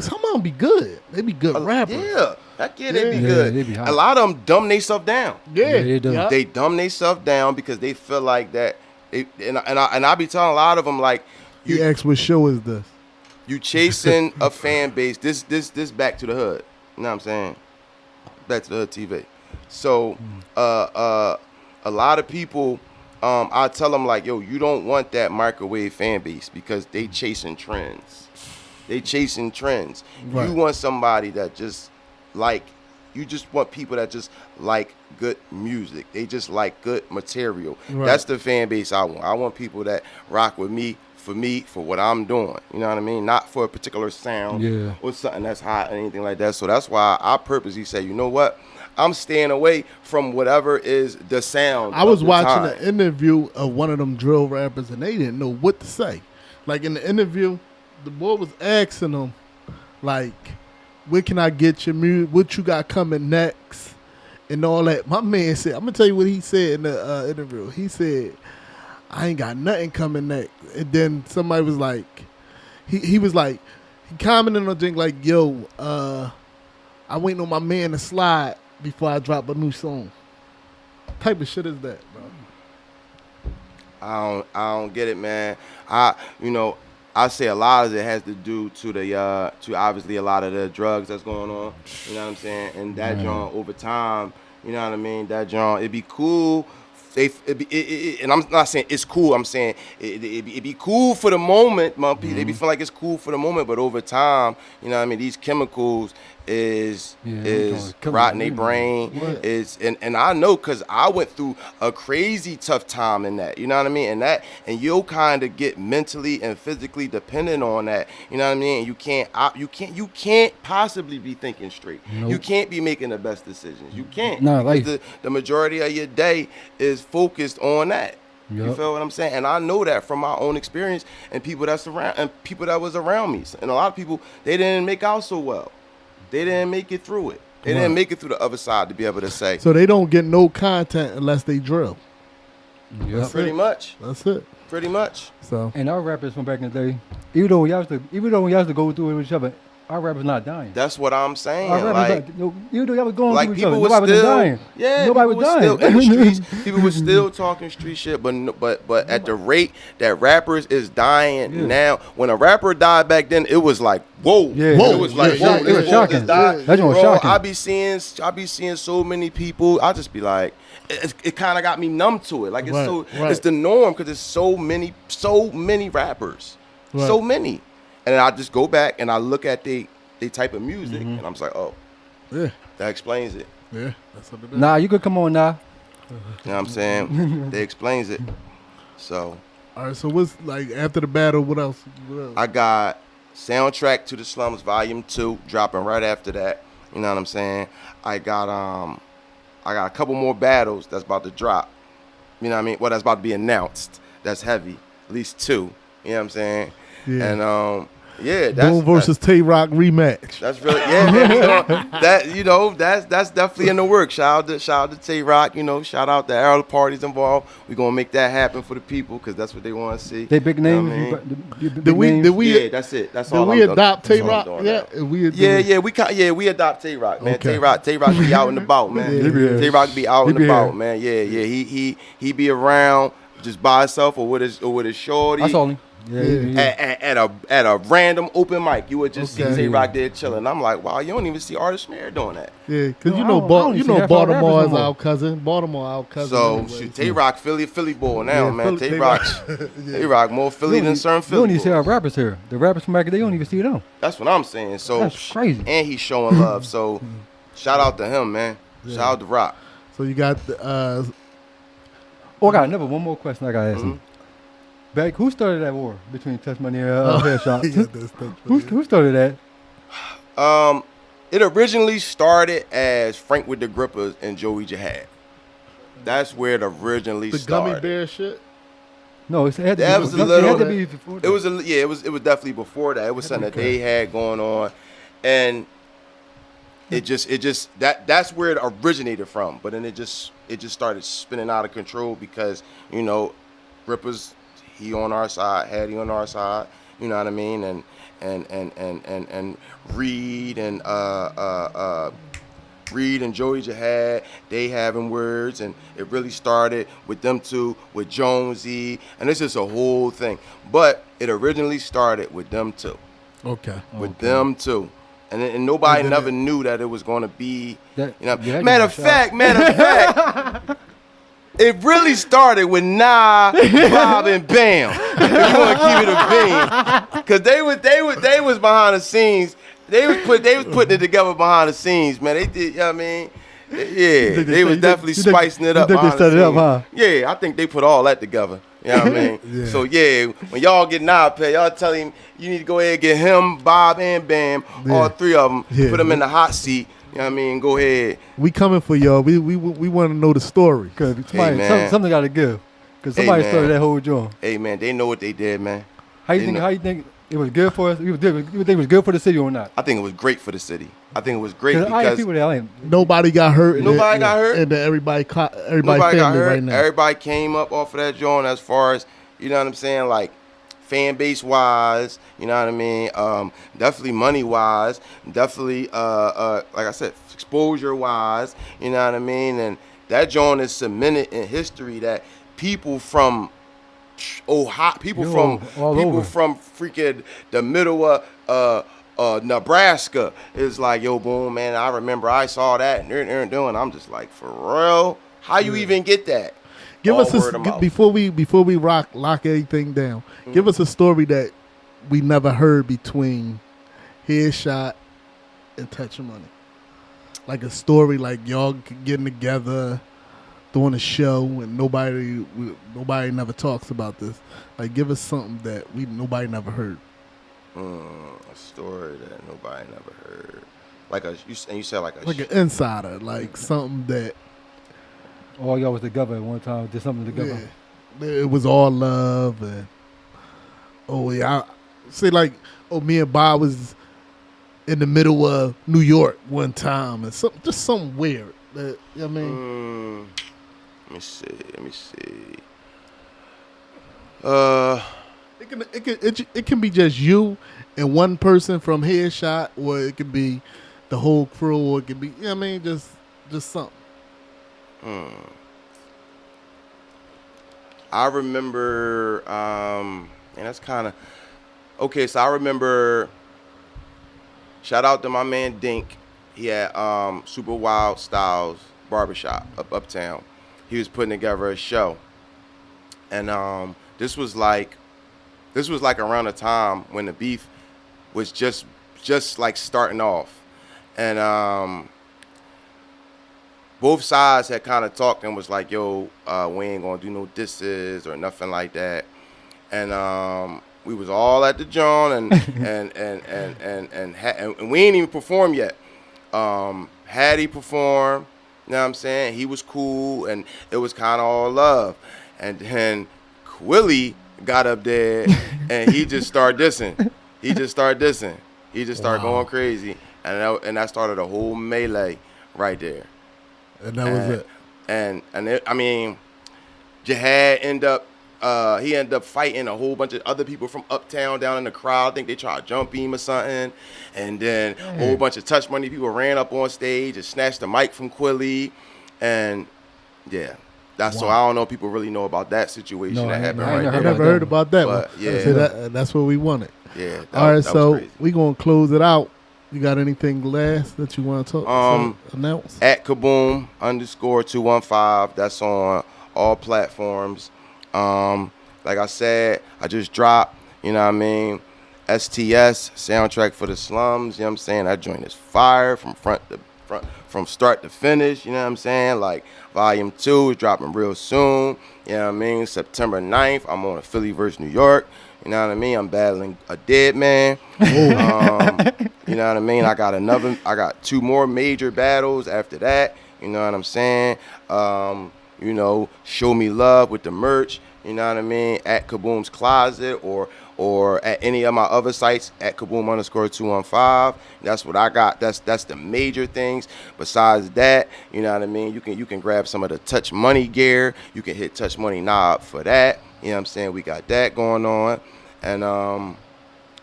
some of them be good. They be good rappers. Yeah, heck yeah, they be good. They be hot. A lot of them dumb themselves down. Yeah, they do. Yeah. They dumb themselves down because they feel like that. And I be telling a lot of them, like, You ask what show is this? you chasing a fan base. This back to the hood. You know what I'm saying? Back to the hood TV. So a lot of people, I tell them, like, yo, you don't want that microwave fan base because they chasing trends. They chasing trends. Right. You want somebody that just you just want people that just like good music. They just like good material. Right. That's the fan base I want. I want people that rock with me, for what I'm doing. You know what I mean? Not for a particular sound or something that's hot or anything like that. So that's why I purposely say, you know what? I'm staying away from whatever is the sound. I was watching time. an interview of one of them drill rappers, and they didn't know what to say. Like in the interview, the boy was asking them, like, where can I get your music? What you got coming next? And all that. My man said, I'm going to tell you what he said in the interview. He said, I ain't got nothing coming next. And then somebody was like, he was like, he commented on thing like, yo, I waiting on my man to slide before I drop a new song. What type of shit is that, bro? I don't get it, man. I say a lot of it has to do to obviously a lot of the drugs that's going on. You know what I'm saying? And that John over time, you know what I mean? That John, it'd be cool. And I'm not saying it's cool. I'm saying it'd be cool for the moment. They be feeling like it's cool for the moment, but over time, you know what I mean? These chemicals is rotting their brain. And I know because I went through a crazy tough time in that. You know what I mean? And you'll kind of get mentally and physically dependent on that. You know what I mean? And you can't possibly be thinking straight. Nope. You can't be making the best decisions. You can't. No, like The majority of your day is focused on that. Yep. You feel what I'm saying? And I know that from my own experience and people that was around me. And a lot of people, they didn't make out so well. They didn't make it through it. They didn't make it through the other side to be able to say. So they don't get no content unless they drill. Yep. Pretty much. That's it. Pretty much. So And our rappers from back in the day, even though we used to go through it with each other, our rappers not dying. That's what I'm saying. Our rappers Like, even though y'all was going like through each people other, was nobody was still, dying. yeah, Nobody people was still dying. in the streets. People was still talking street shit, but at the rate that rappers is dying now. When a rapper died back then, it was like whoa, it was like whoa, it was shocking. That was shocking. I be seeing so many people. I just be like, it kind of got me numb to it. Like it's the norm because there's so many rappers, so many, and I just go back and I look at they type of music, and I'm just like, oh, yeah, that explains it. yeah, that's what it is. Nah, you could come on now. You know what I'm saying? That explains it. So All right, so what's like after the battle? What else? I got Soundtrack to the Slums Volume 2 dropping right after that. You know what I'm saying? I got a couple more battles that's about to drop. You know what I mean? Well, that's about to be announced. That's heavy. At least 2. You know what I'm saying? Yeah. And Yeah, Boom versus Tay Rock rematch. That's really man. That's definitely in the works. Shout out to Tay Rock. Shout out to all the parties involved. We're gonna make that happen for the people because that's what they want to see. They big names. Did we? Yeah, that's it. That's did all. We adopt Tay Rock. Yeah, We adopt Tay Rock, man. Okay. Tay Rock be out and about, man. Yeah. Tay Rock be out and about, man. Yeah. He be around just by himself or with his shorty. I saw him. Yeah. At a random open mic, you would just see Okay. Tay Rock there chilling. I'm like, wow, you don't even see Artist Mayor doing that. Yeah, because No, I don't see that for Baltimore is rappers no more. our cousin. Baltimore our cousin. So anyway. Tay Rock, Philly boy now, Yeah, man. Philly- Tay Rock more Philly than certain You Philly. don't even see boys. our rappers here. The rappers from back, they don't even see them. That's what I'm saying. So That's crazy. and he's showing love. So shout out to him, man. Shout out to Rock. So you got the Oh, I got one more question I got to ask you. Back, who started that war between Touch Money and Headshot? Who started that? It originally started as Frank with the Grippers and Joey Jihad. That's where it originally the started. gummy bear shit. No, it had to That be, was a it little. had to be before that. It was definitely before that. It was something that they had going on, and that's where it originated from. But then it just started spinning out of control because Grippers, he on our side, Hattie on our side. You know what I mean? And Reed and Joey Jihad, they having words, and it really started with them two, with Jonesy, and it's just a whole thing. But it originally started with them two. Okay. With them two. And nobody never knew that it was going to be, Matter of fact, it really started with Nah, Bob, and Bam. If you want to keep it a bean, because they was behind the scenes. They was putting it together behind the scenes, man. They did, you know what I mean? Yeah, they was definitely spicing it up. You think they set it up, huh? Yeah, I think they put all that together. You know what I mean? So yeah, when y'all get Nah pay, y'all tell him you need to go ahead and get him, Bob, and Bam, all three of them, put them in the hot seat. You know what I mean? Go ahead. We coming for y'all. We want to know the story. Cause man. something got to give. Cause somebody man. started that whole joint. Hey man, they know what they did, man. How you think it was good for us? You think it was good for the city or not? I think it was great for the city. I think it was great Cause I had because people that ain't. Nobody got hurt. Nobody got hurt. And everybody nobody family got hurt. right now. Everybody came up off of that joint as far as, you know what I'm saying, like fan base wise, you know what I mean? Definitely money wise, definitely like I said, exposure wise, you know what I mean? And that joint is cemented in history that people from people from freaking the middle of Nebraska is like, yo, boom, man, I remember I saw that and they're doing. I'm just like, for real? How you even get that? Give All us word of mouth. before we lock everything down. Give us a story that we never heard between Headshot and Touch Money. Like a story like y'all getting together, doing a show, and nobody never talks about this. Like, give us something that nobody never heard. A story that nobody never heard. Like you said like an insider, like something that All y'all was together at one time, did something together. Yeah, it was all love, and I say like, me and Bob was in the middle of New York one time, and something weird. That, you know what I mean? Let me see. It can be just you and one person from Headshot, or it could be the whole crew, or it could be, you know what I mean, just something. I remember, and that's kind of okay. So I remember. Shout out to my man Dink. He had Super Wild Styles Barbershop uptown. He was putting together a show, and this was like around the time when the beef was just like starting off, and both sides had kind of talked and was like, yo, we ain't gonna do no disses or nothing like that. And we was all at the joint and we ain't even performed yet. Hattie performed, you know what I'm saying? He was cool and it was kind of all love. And then Willie got up there and he just started dissing. he just started dissing. He just started going crazy, and that started a whole melee right there. And that was it. And it, I mean, Jihad he ended up fighting a whole bunch of other people from uptown down in the crowd. I think they tried to jump him or something. And then a whole bunch of Touch Money people ran up on stage and snatched the mic from Quilly. And yeah, that's so I don't know if people really know about that situation that happened right there. I never heard about that one. Yeah. So that's what we wanted. Yeah. All right, so we gonna close it out. You got anything last that you want to announce? At KABOOM _215. That's on all platforms. Like I said, I just dropped, you know what I mean, STS, Soundtrack for the Slums, you know what I'm saying? That joint is fire from from start to finish, you know what I'm saying? Like, Volume 2 is dropping real soon, you know what I mean? September 9th, I'm on a Philly versus New York, you know what I mean? I'm battling a dead man. You know what I mean? I got 2 more major battles after that, you know what I'm saying? You know, show me love with the merch, you know what I mean, at KABOOM's Closet or at any of my other sites at KABOOM _215. That's what I got. That's the major things. Besides that, you know what I mean, you can grab some of the Touch Money gear. You can hit Touch Money Knob for that. You know what I'm saying? We got that going on. And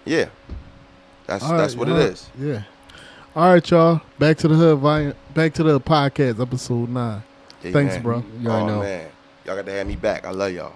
yeah. That's what it is. Yeah. All right, y'all. Back to the hood, back to the podcast, episode 9. Hey, Thanks, man. bro. Man. Y'all got to have me back. I love y'all.